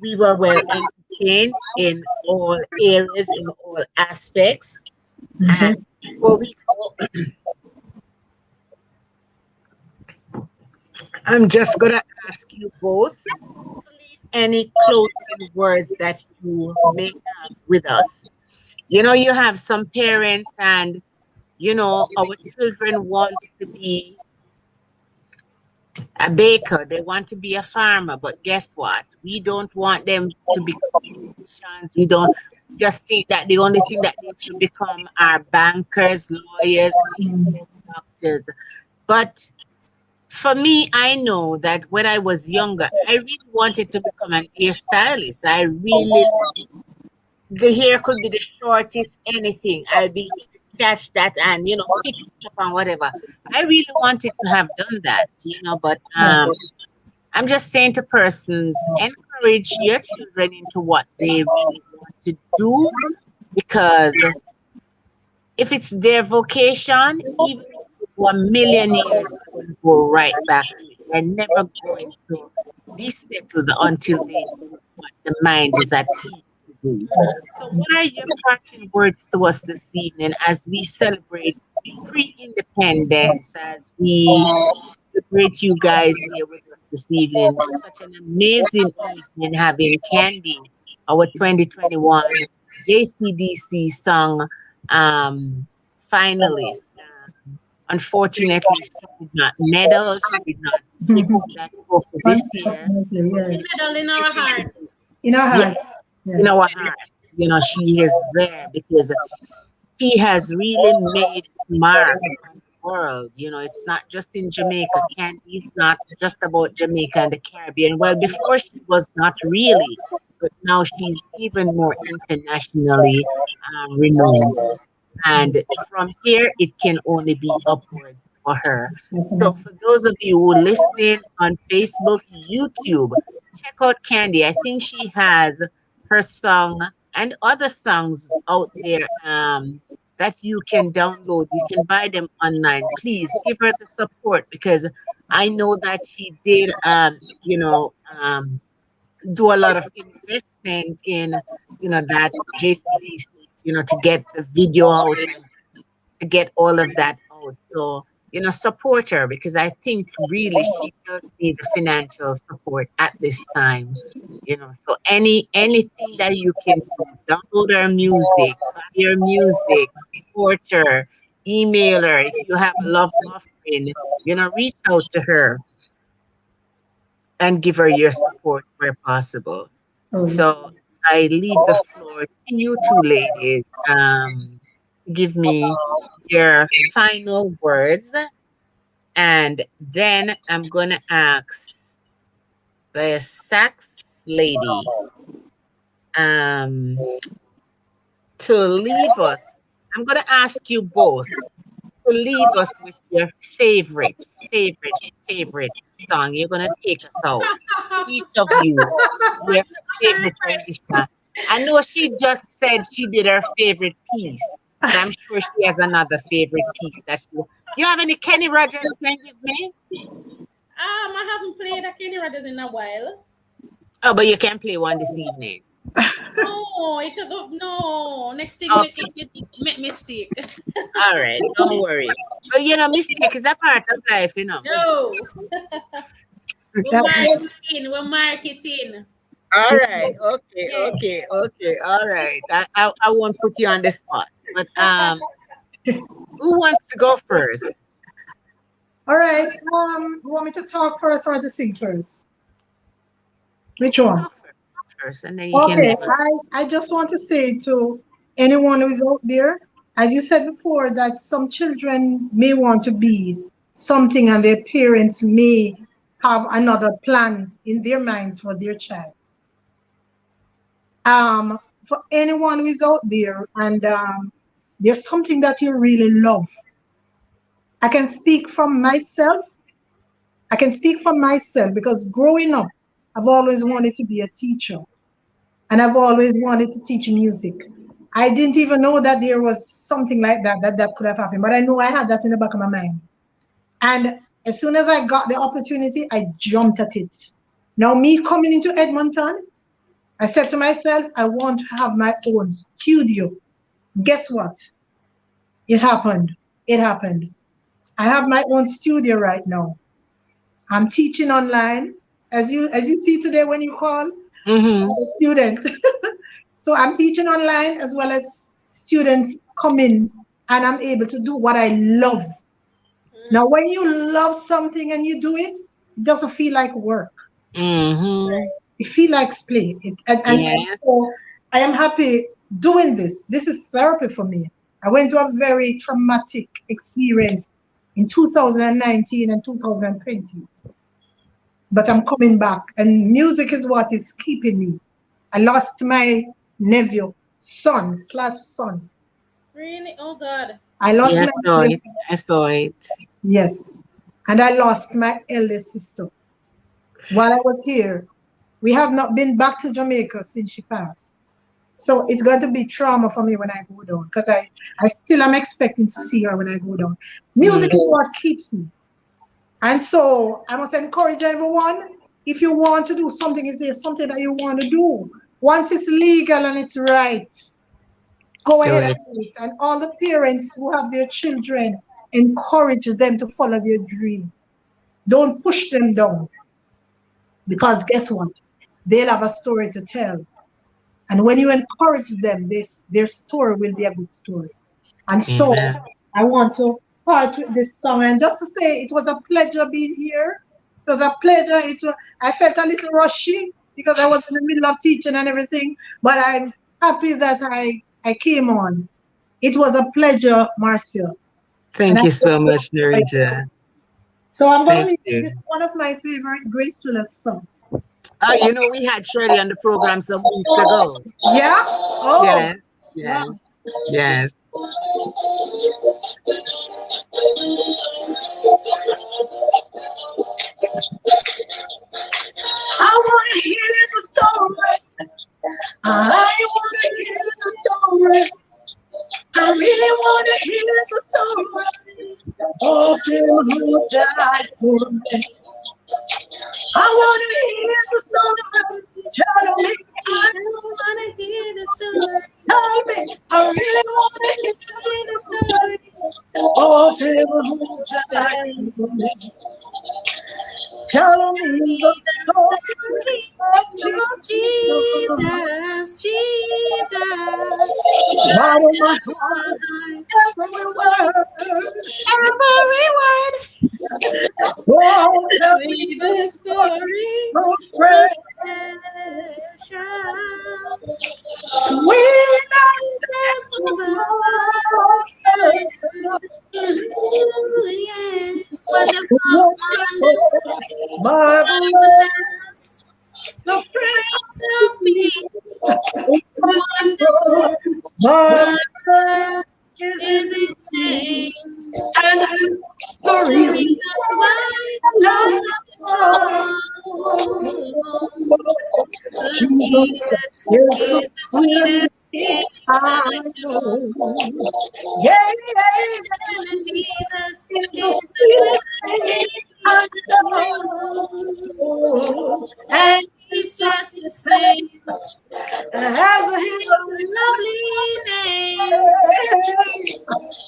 we were well entertained in all areas, in all aspects. And Mhm. before we go, I'm just gonna ask you both to leave any closing words that you may have with us. You have some parents, and our children want to be a baker, they want to be a farmer, but guess what? We don't want them to become musicians. We don't just think that the only thing that they should become are bankers, lawyers, teachers, doctors. But for me, I know that when I was younger, I really wanted to become an hairstylist. I really, the hair could be the shortest, anything. I'll be able to catch that and, fix it up and whatever. I really wanted to have done that, but I'm just saying to persons, encourage your children into what they really want to do, because if it's their vocation, even if you go a million years, they're going to go right back to it. They're never going to be settled until they do what the mind is at peace to do. So, what are your parting words to us this evening as we celebrate pre-independence, as we celebrate you guys here with us this evening? Such an amazing evening having Candy, our 2021 JCDC song finalist. Unfortunately, she did not medal. She did not pick up that trophy this year. Unfortunately, She yes. medal in our Unfortunately, hearts. In our hearts. yes, in Yes. our hearts, she is there because she has really made a mark on the world. It's not just in Jamaica. Candy's not just about Jamaica and the Caribbean. Well, before she was not really, but now she's even more internationally renowned. And from here, it can only be upwards for her. So, Definitely. for those of you who are listening on Facebook, YouTube, check out Candi. I think she has her song and other songs out there that you can download. You can buy them online. Please give her the support because I know that she did do a lot of investment in that JCDC, to get the video out and to get all of that out. So, support her because I think really she does need the financial support at this time. So anything that you can do, download her music, buy her music, support her, email her. If you have a love offering, reach out to her and give her your support where possible. Oh, So I leave the floor to you two ladies. Give me your final words, and then I'm gonna ask the sax lady um, to leave us. I'm gonna ask you both to leave us with your favorite song. You're gonna take us out. Each of you, your favorite rendition. I know she just said she did her favorite piece, but I'm sure she has another favorite piece that she. You have any Kenny Rogers can give me? I haven't played a Kenny Rogers in a while. Oh, but you can play one this evening. No, no. Next thing Okay, make mistake. all right, don't worry. But mistake is a part of life. No. that, We're marketing. All right, okay, Yes. okay, okay, all right. I won't put you on the spot, but who wants to go first? all right. You want me to talk first or to sing first? Which one? Talk first, and then you can Okay, leave us. I just want to say to anyone who is out there, as you said before, that some children may want to be something and their parents may have another plan in their minds for their child. For anyone who is out there and there's something that you really love, I can speak from myself. I can speak from myself because growing up, I've always wanted to be a teacher. And I've always wanted to teach music. I didn't even know that there was something like that could have happened, but I know I had that in the back of my mind. And as soon as I got the opportunity, I jumped at it. Now, me coming into Edmonton, I said to myself, I want to have my own studio. Guess what? It happened. It happened. I have my own studio right now. I'm teaching online. As you see today when you call, Mm-hmm. I'm a student. So I'm teaching online as well as students come in and I'm able to do what I love. Now, when you love something and you do it, it doesn't feel like work. Mm-hmm. It feels like play. And Yes. so I am happy doing this. This is therapy for me. I went through a very traumatic experience in 2019 and 2020, but I'm coming back, and music is what is keeping me. I lost my nephew, son/son. Really? Oh God. I lost Yes, my saw nephew, it. I saw it. yes, and I lost my eldest sister while I was here. We have not been back to Jamaica since she passed. So it's going to be trauma for me when I go down because I still am expecting to see her when I go down. Music Mm. is what keeps me. And so I must encourage everyone, if you want to do something, is there something that you want to do? Once it's legal and it's right, go Do ahead and it. do it. And all the parents who have their children, encourage them to follow their dream. Don't push them down because guess what? They'll have a story to tell. And when you encourage them, their story will be a good story. And so Amen. I want to part with this song. And just to say, it was a pleasure being here. It was a pleasure. I felt a little rushy because I was in the middle of teaching and everything. But I'm happy that I came on. It was a pleasure, Marcia. And Thank I you so much, Narita. so I'm going to Thank leave you you. this one of my favorite Grace Thrillers song. We had Shirley on the program some weeks ago. Yeah? Oh, Yes, wow. yes, yes. I want to hear the story. I want to hear the story. I really want to hear the story of him who died for me. I want to hear the story. Tell me, I want to hear the story. tell me, I really want to hear The story of him who died for me. Tell me the story of Jesus, Jesus. out of my heart, every word. Every word. Oh, tell Me me the story most was precious, precious. sweet as Jesus the of the most Ooh, yeah. Wonderful, wonderful, wonderful, marvelous, marvelous. the Prince of Peace. wonderful, Wonderful, marvelous marvelous is is his his name. name. And that's the The reason reason why I I love love him him so. so. Cause Jesus Jesus is the is the sweetest sweetest name I I know. know. Yeah, And Jesus is the is the sweetest sweetest name name I I know. know. And And he's just just the the same same. as his It's a lovely name. name.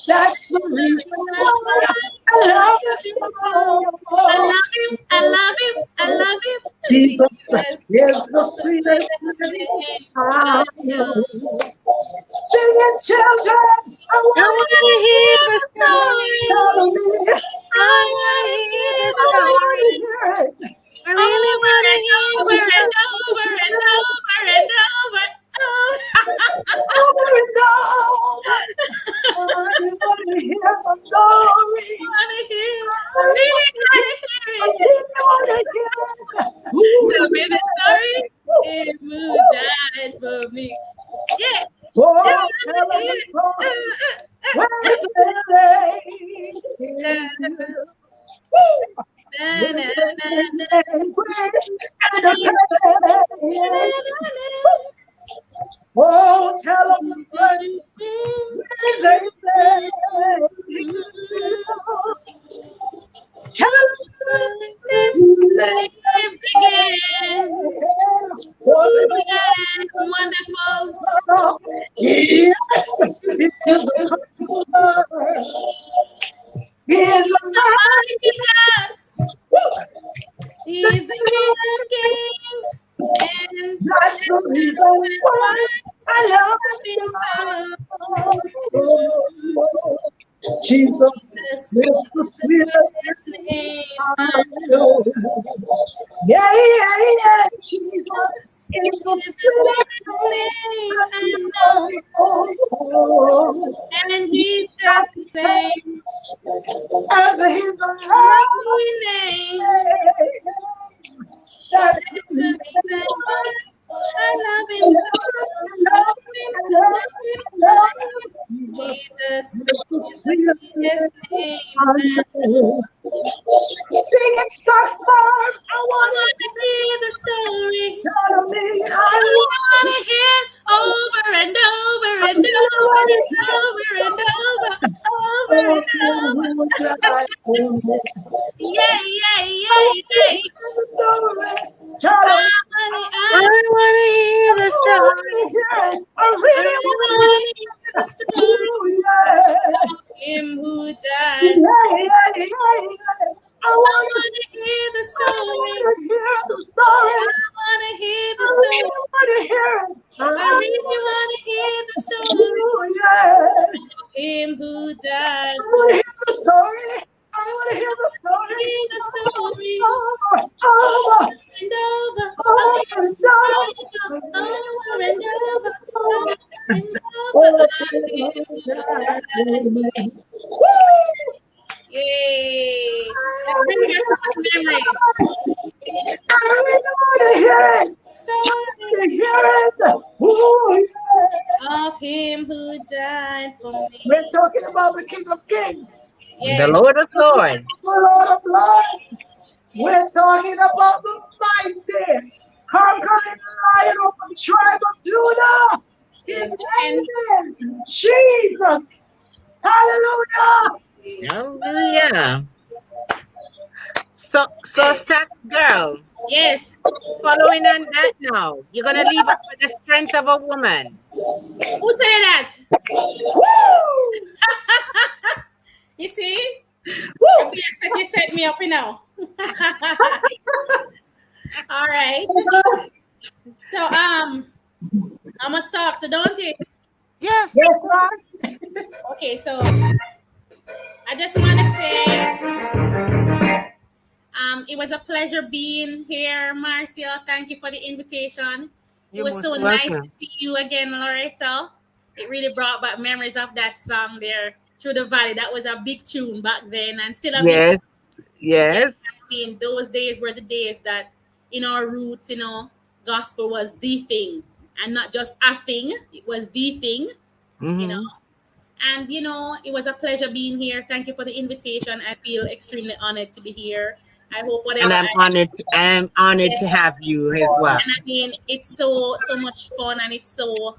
That's the The reason reason why why I I love love him him so. so. I love him, I love him, I love him. Jesus Jesus is the is the sweetest sweetest name name I I know. know. Sing it, children. I I want want to to hear hear Hear the the story. tell story. me. I I want to wanna hear hear the the I want to story. story hear it. I really over want to and hear the over and story. over and over and over. Oh, Over and over. I want to hear the story. I wanna hear, I I really gotta hear it. really want to hear it. Ooh, Tell me the story. yeah. Him who died for me. Yeah, yeah, Oh, I tell wanna them hear the it. story. When the day is here. Woo! Na, With na, na, blessings na, and grace and a na, na, pain. na, Oh, tell them the praise when they play. Tell lives, lives again. Ooh, yeah, wonderful. yes, it is a comfort. He is He's a the mighty God. man. He's the King of Kings. And That's the that's the reason reason why why I I love love him so. him so. Jesus Jesus is the is the sweetest sweetest name I I know. know. Yeah, yeah, yeah. Jesus Jesus is the is the sweetest sweetest name name I I know. know. And he's Jesus just the same. as his love. Lovely name. That's the That's the reason reason why why I love I him so. love, Love him, I love, love him, I love love him. Jesus. Jesus It's the is the sweetest sweetest name name I I know. know. Sing it, SaxGurl. I I want wanna hear the story. to tell me I I wanna hear it over and over and over and over and over, over want and over. to die for me. Yeah, yeah, I yeah, want to yeah. hear the story. Tell me. I want to hear the story. I I really really want to want I to hear hear the it. story Ooh, yeah. of him who died. Yeah, yeah, yeah, yeah. I wanna hear the I story. want to hear the story. I wanna hear I the really story. want to hear it. I really wanna hear the story Ooh, yeah. of him who I died for want to me. hear the story. I want to hear the story. Hear the story Over, over, and over, over, and over, over and over, over and over. over. Of him who died for me. Oh, woo! Yay! That I brings back so much memories. really want to hear it. Story To hear it. Ooh, yeah. of him who died for We're me. talking about the King of Kings, the Yes. Lord of Lords. the Lord of Lords. We're talking about the mighty And Jesus. Hallelujah. Hallelujah. So Sax girl, yes, following on that now, you're gonna leave us with the strength of a woman. who tell you that? Woo. You see? Woo. You set me up, you know. All right. So I must talk to, don't it? Yes. Yes, Lord. Okay, so I just want to say it was a pleasure being here, Marcia. Thank you for the invitation. It You're was so most nice to welcome. see you again, Loretta. It really brought back memories of that song there, Through the Valley. That was a big tune back then and still a big Yes, tune. Yeah, yes. I mean, those days were the days that in our roots, gospel was the thing and not just a thing. It was the thing, you know. Hmm. And, it was a pleasure being here. Thank you for the invitation. I feel extremely honored to be here. I hope And whatever I'm I honored. I'm honored to yes. have you as well. And I mean, it's so much fun and it's so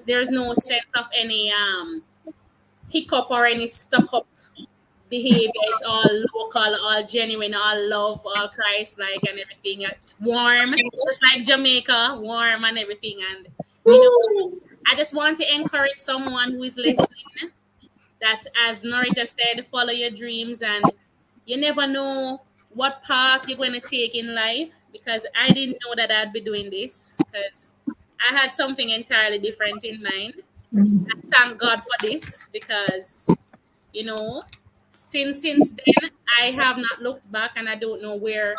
there's no sense of any hiccup or any stuck up behavior. It's all local, all genuine, all love, all Christ like and everything. It's warm, just like Jamaica, warm and everything. And I just want to encourage someone who is listening that, as Nareta said, follow your dreams, and you never know what path you're going to take in life, because I didn't know that I'd be doing this, because I had something entirely different in mind. I thank God for this, because you know since then I have not looked back, and I don't know where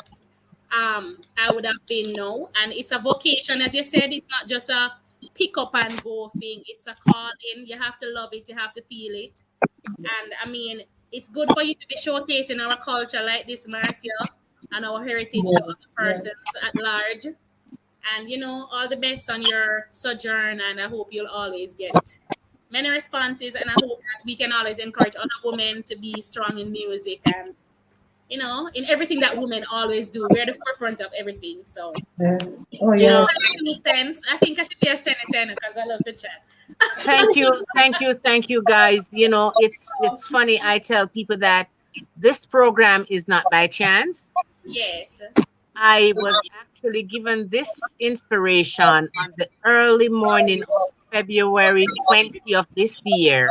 I would have been now. And it's a vocation, as you said. It's not just a pick up and go thing. It's a calling. You have to love it, you have to feel it. And I mean, it's good for you to be showcasing our culture like this, Marcia, and our heritage to other persons at large. And all the best on your sojourn, and I hope you'll always get many responses, and I hope that we can always encourage other women to be strong in music and in everything that women always do. We're the forefront of everything. So Yes. Oh, You that's yeah. know, my 2 cents. I think I should be a senator because I love to chat. thank you, guys. It's funny. I tell people that this program is not by chance. Yes. I was actually given this inspiration on the early morning of February 20th of this year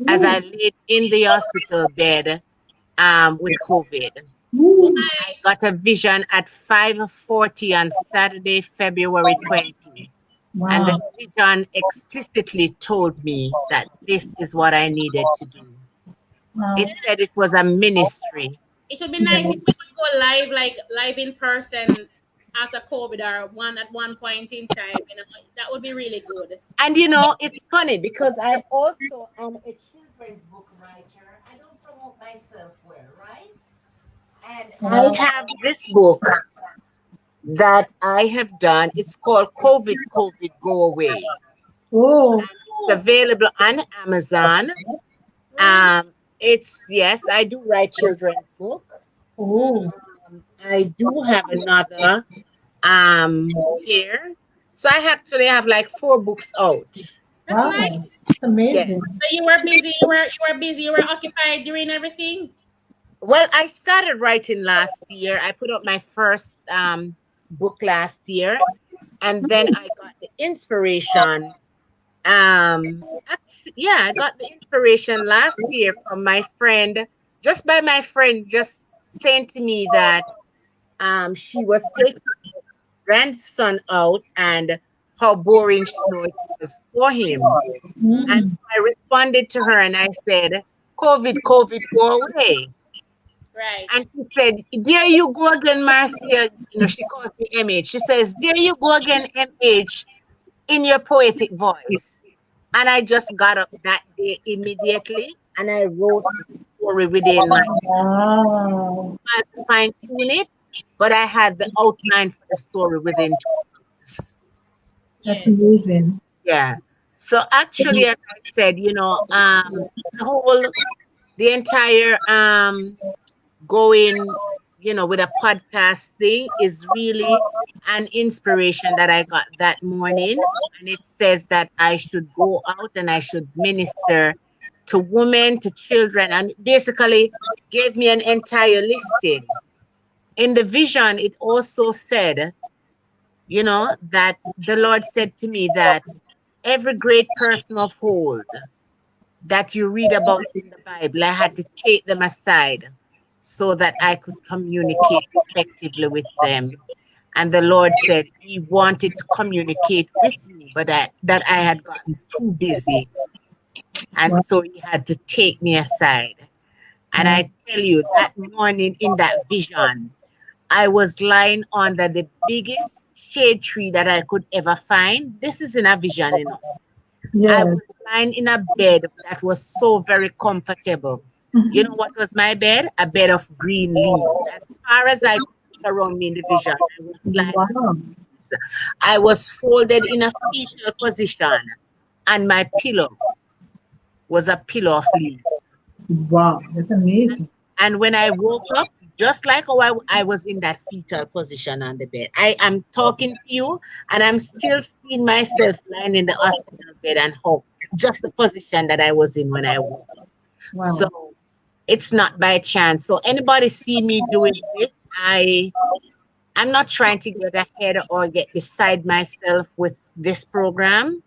as I laid in the hospital bed with COVID. I got a vision at 5:40 on Saturday, February 20. And the Wow. vision explicitly told me that this is what I needed to do. Wow. It said it was a ministry. It would be nice if we could go live, like live in person after COVID, or one at one point in time. That would be really good. And it's funny because I also am a children's book writer. I don't promote myself well, right? And I Wow. have this book that I have done. It's called COVID Go Away. Oh. It's available on Amazon. Really? It's yes, I do write children's books. Oh. I do have another here. So I actually have like 4 books out. That's Wow. nice. It's Yeah. amazing. So you were busy. You were busy. You were occupied doing everything. Well, I started writing last year. I put up my first book last year, and then I got the inspiration. Yeah, I got the inspiration last year from my friend, just by my friend just saying to me that she was taking grandson out and how boring she know it was for him. And Mm. I responded to her and I said, COVID, go away. Right. And she said, there you go again, Marcia. She calls me MH. She says, there you go again, MH, in your poetic voice. And I just got up that day immediately and I wrote the story within like Wow. I had to fine tune it, but I had the outline for the story within 2 weeks. That's Yes. amazing. Yeah. So actually, as I said, the whole, the entire going with a podcast thing is really an inspiration that I got that morning. And it says that I should go out and I should minister to women, to children, and basically gave me an entire listing. In the vision, it also said, that the Lord said to me that every great person of old that you read about in the Bible, I had to take them aside so that I could communicate effectively with them. And the Lord said He wanted to communicate with me, but that I had gotten too busy. And so He had to take me aside. And I tell you, that morning in that vision, I was lying under the biggest shade tree that I could ever find. This is in a vision. I Yes. was lying in a bed that was so very comfortable. You know what was my bed? A bed of green leaves. As far as I could look around me in the vision, I was lying. Wow. I was folded in a fetal position, and my pillow was a pillow of leaves. Wow. That's amazing. And when I woke up, just like how I was in that fetal position on the bed, I am talking to you and I'm still seeing myself lying in the hospital bed and how just the position that I was in when I woke up. Wow. So it's not by chance. So anybody see me doing this, I'm not trying to get ahead or get beside myself with this program.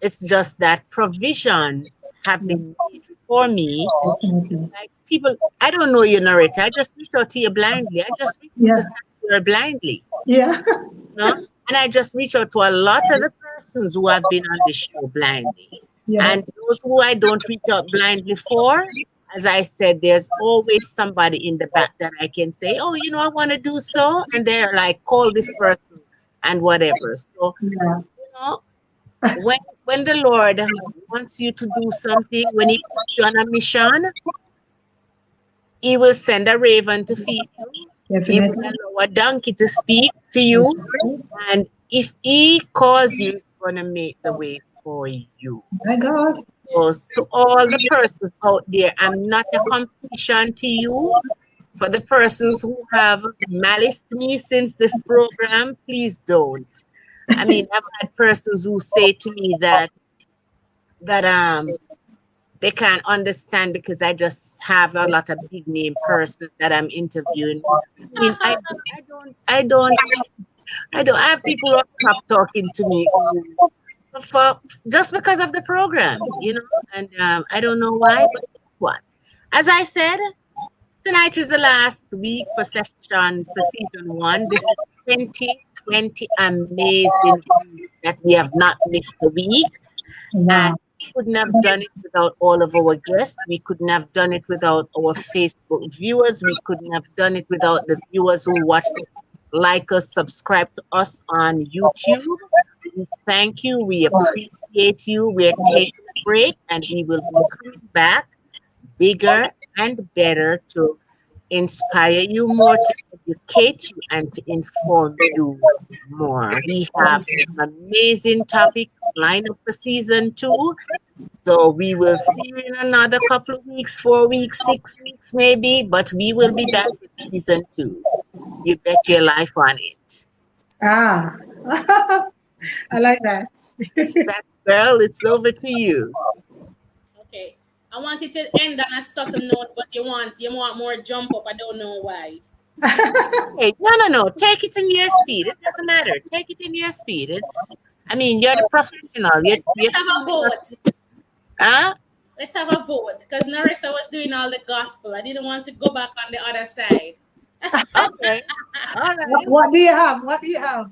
It's just that provisions have been made for me. Definitely. Like people, I don't know you, Nareta. I just reached out to you blindly. I just reached out Yeah. to SaxGurl blindly, Yeah. And I just reached out to a lot of the persons who have been on the show blindly. Yeah. And those who I don't reach out blindly for, as I said, there's always somebody in the back that I can say, oh, I want to do so. And they're like, call this person and whatever. So, Yeah. when the Lord wants you to do something, when He puts you on a mission, He will send a raven to feed you. He will Definitely. allow a donkey to speak to you. And if He calls you, He's going to make the way for you. My God. So, to all the persons out there, I'm not a competition to you. For the persons who have maliced me since this program, please don't. I mean, I've had persons who say to me that they can't understand because I just have a lot of big name persons that I'm interviewing. I mean, I have people who stop talking to me for just because of the program, and I don't know why, but what? As I said, tonight is the last week for season 1. This is 2020 amazing week that we have not missed a week. Wow. And we couldn't have done it without all of our guests. We couldn't have done it without our Facebook viewers. We couldn't have done it without the viewers who watch us, like us, subscribe to us on YouTube. We thank you. We appreciate you. We're taking a break and we will be coming back bigger and better to inspire you more, to educate you, and to inform you more. We have some amazing topic lined up for season 2. So we will see you in another couple of weeks, 4 weeks, 6 weeks maybe, but we will be back with season 2. You bet your life on it. Ah. I like that. SaxGurl, it's over to you. Okay. I want it to end on a subtle note, but you want more jump up. I don't know why. Hey, no. Take it in your speed. It doesn't matter. Take it in your speed. You're the professional. Let's have a vote. Huh? Let's have a vote because Nareta was doing all the gospel. I didn't want to go back on the other side. Okay. All right. What do you have? What do you have?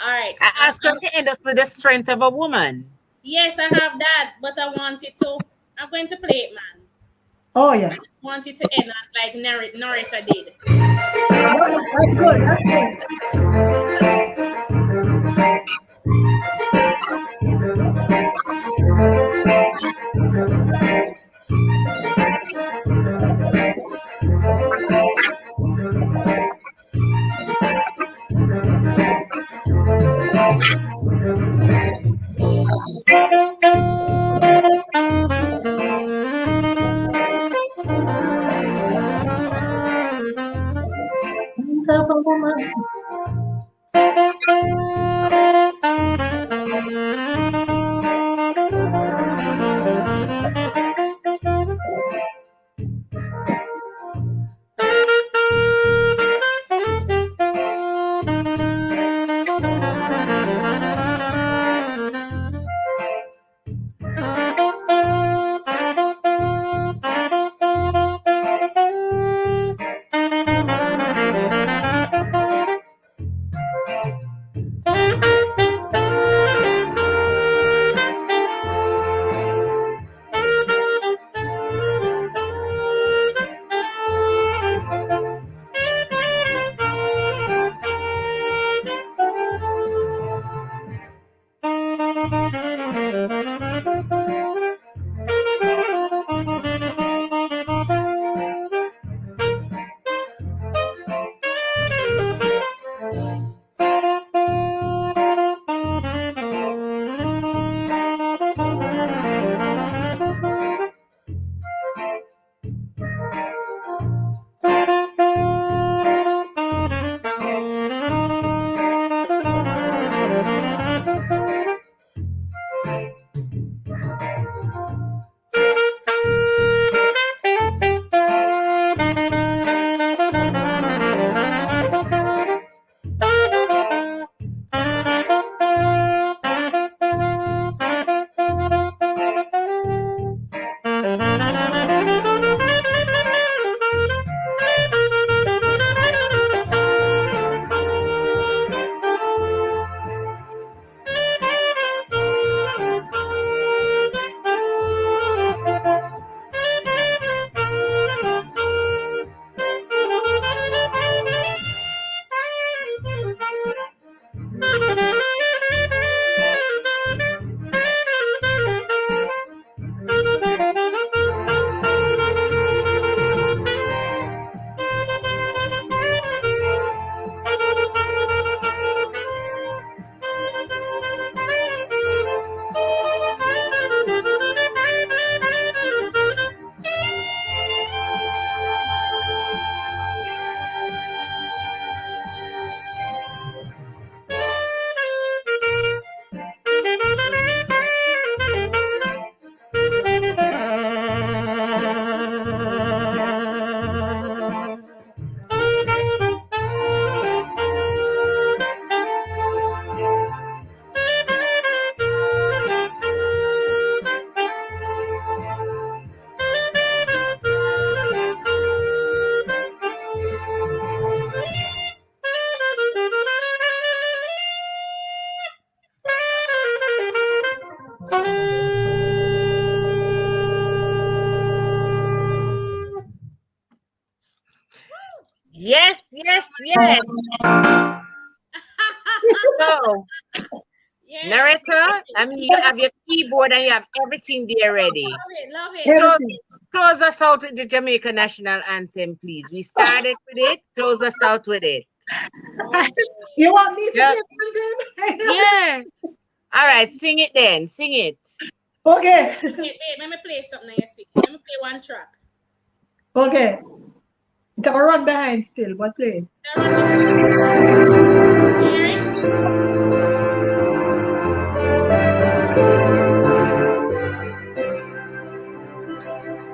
All right. I asked her to end us with the strength of a woman. Yes, I have that, but I wanted to. I'm going to play it, man. Oh, yeah. I just wanted to end on like Nareta did. That's good. That's good. Yes, yes, yes. So, Yes. Nareta, I mean, you have your keyboard and you have everything there ready. Love it, love it. Everything. Close us out with the Jamaica National Anthem, please. We started with it. Close us out with it. You want me to Yeah. say something? Yeah. All right, sing it then. Sing it. Okay. Wait, let me play something you see. Let me play one track. Okay. You can run behind still, but play. Hear it?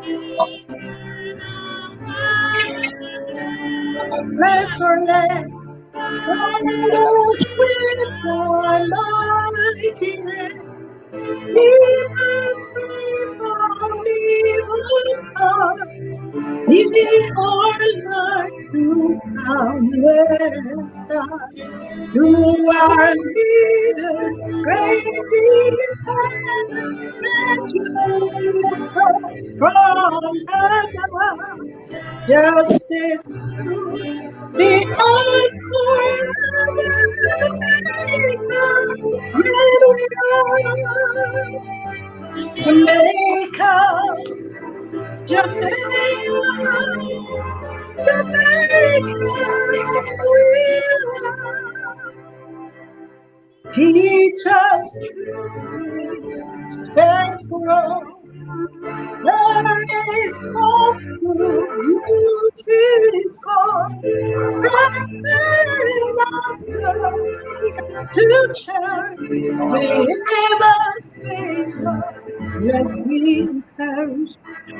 Eternal Father, Let's connect. With thy mighty hand, keep us free from evil thought. Give our life to countless stars. You are leader, great in heaven, that you come from heaven. Justice true, because forever Jamaica, Jamaica, Jamaica, we love. Teach us truth, stand for all. There is folks to beauty's call. Strengthen us, Lord, to church. Give us favor, lest we perish.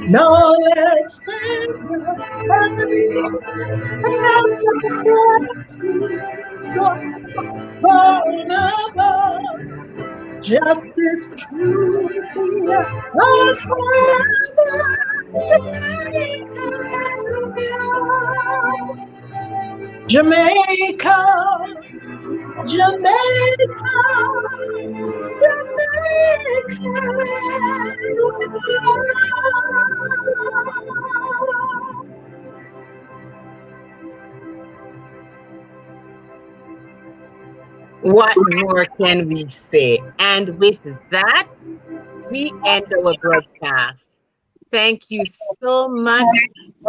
Knowledge save us, and the from above. Justice, truth, love forever. Jamaica, Jamaica, Jamaica. What more can we say? And with that, we end our broadcast. Thank you so much,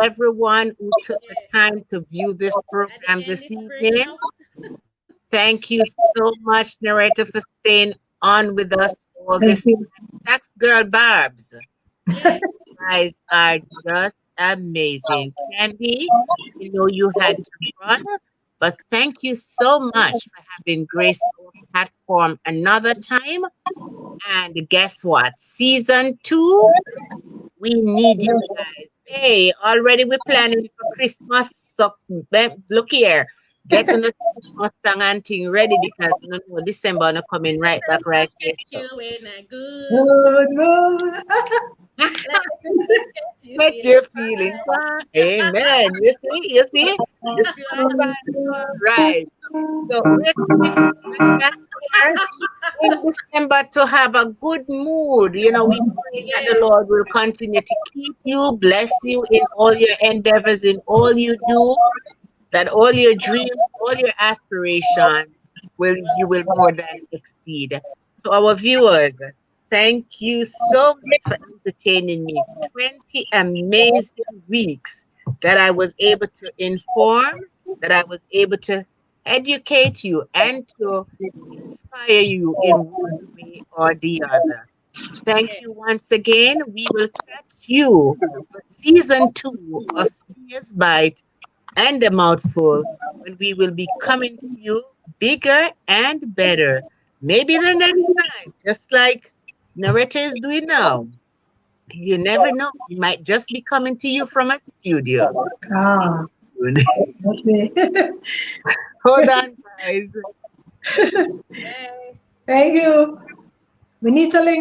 everyone who took the time to view this program this evening. Thank you so much, Nareta, for staying on with us all this. SaxGurl Barbs. You guys are just amazing. Candi, you know you had to run, but thank you so much for having graced our platform another time. And guess what? Season 2, we need you guys. Hey, already we're planning for Christmas. So look here. Get on the Christmas song and thing ready because you know December not coming right back right here. So. You in a good mood. Get your feelings fine. Amen. You see what I'm doing? Right. So we're coming back here in December to have a good mood. You know, we pray that the Lord will continue to keep you, bless you in all your endeavors, in all you do, that all your dreams, all your aspirations you will more than exceed. To our viewers, thank you so much for entertaining me. 20 amazing weeks that I was able to inform, that I was able to educate you and to inspire you in one way or the other. Thank Yes. you once again. We will catch you for season 2 of Serious Bite and a Mouthful when we will be coming to you bigger and better. Maybe the next time, just like Nareta is doing now. You never know. We might just be coming to you from a studio. Stay Ah, tuned. okay. Hold on, guys. Yay. Thank you. We need to link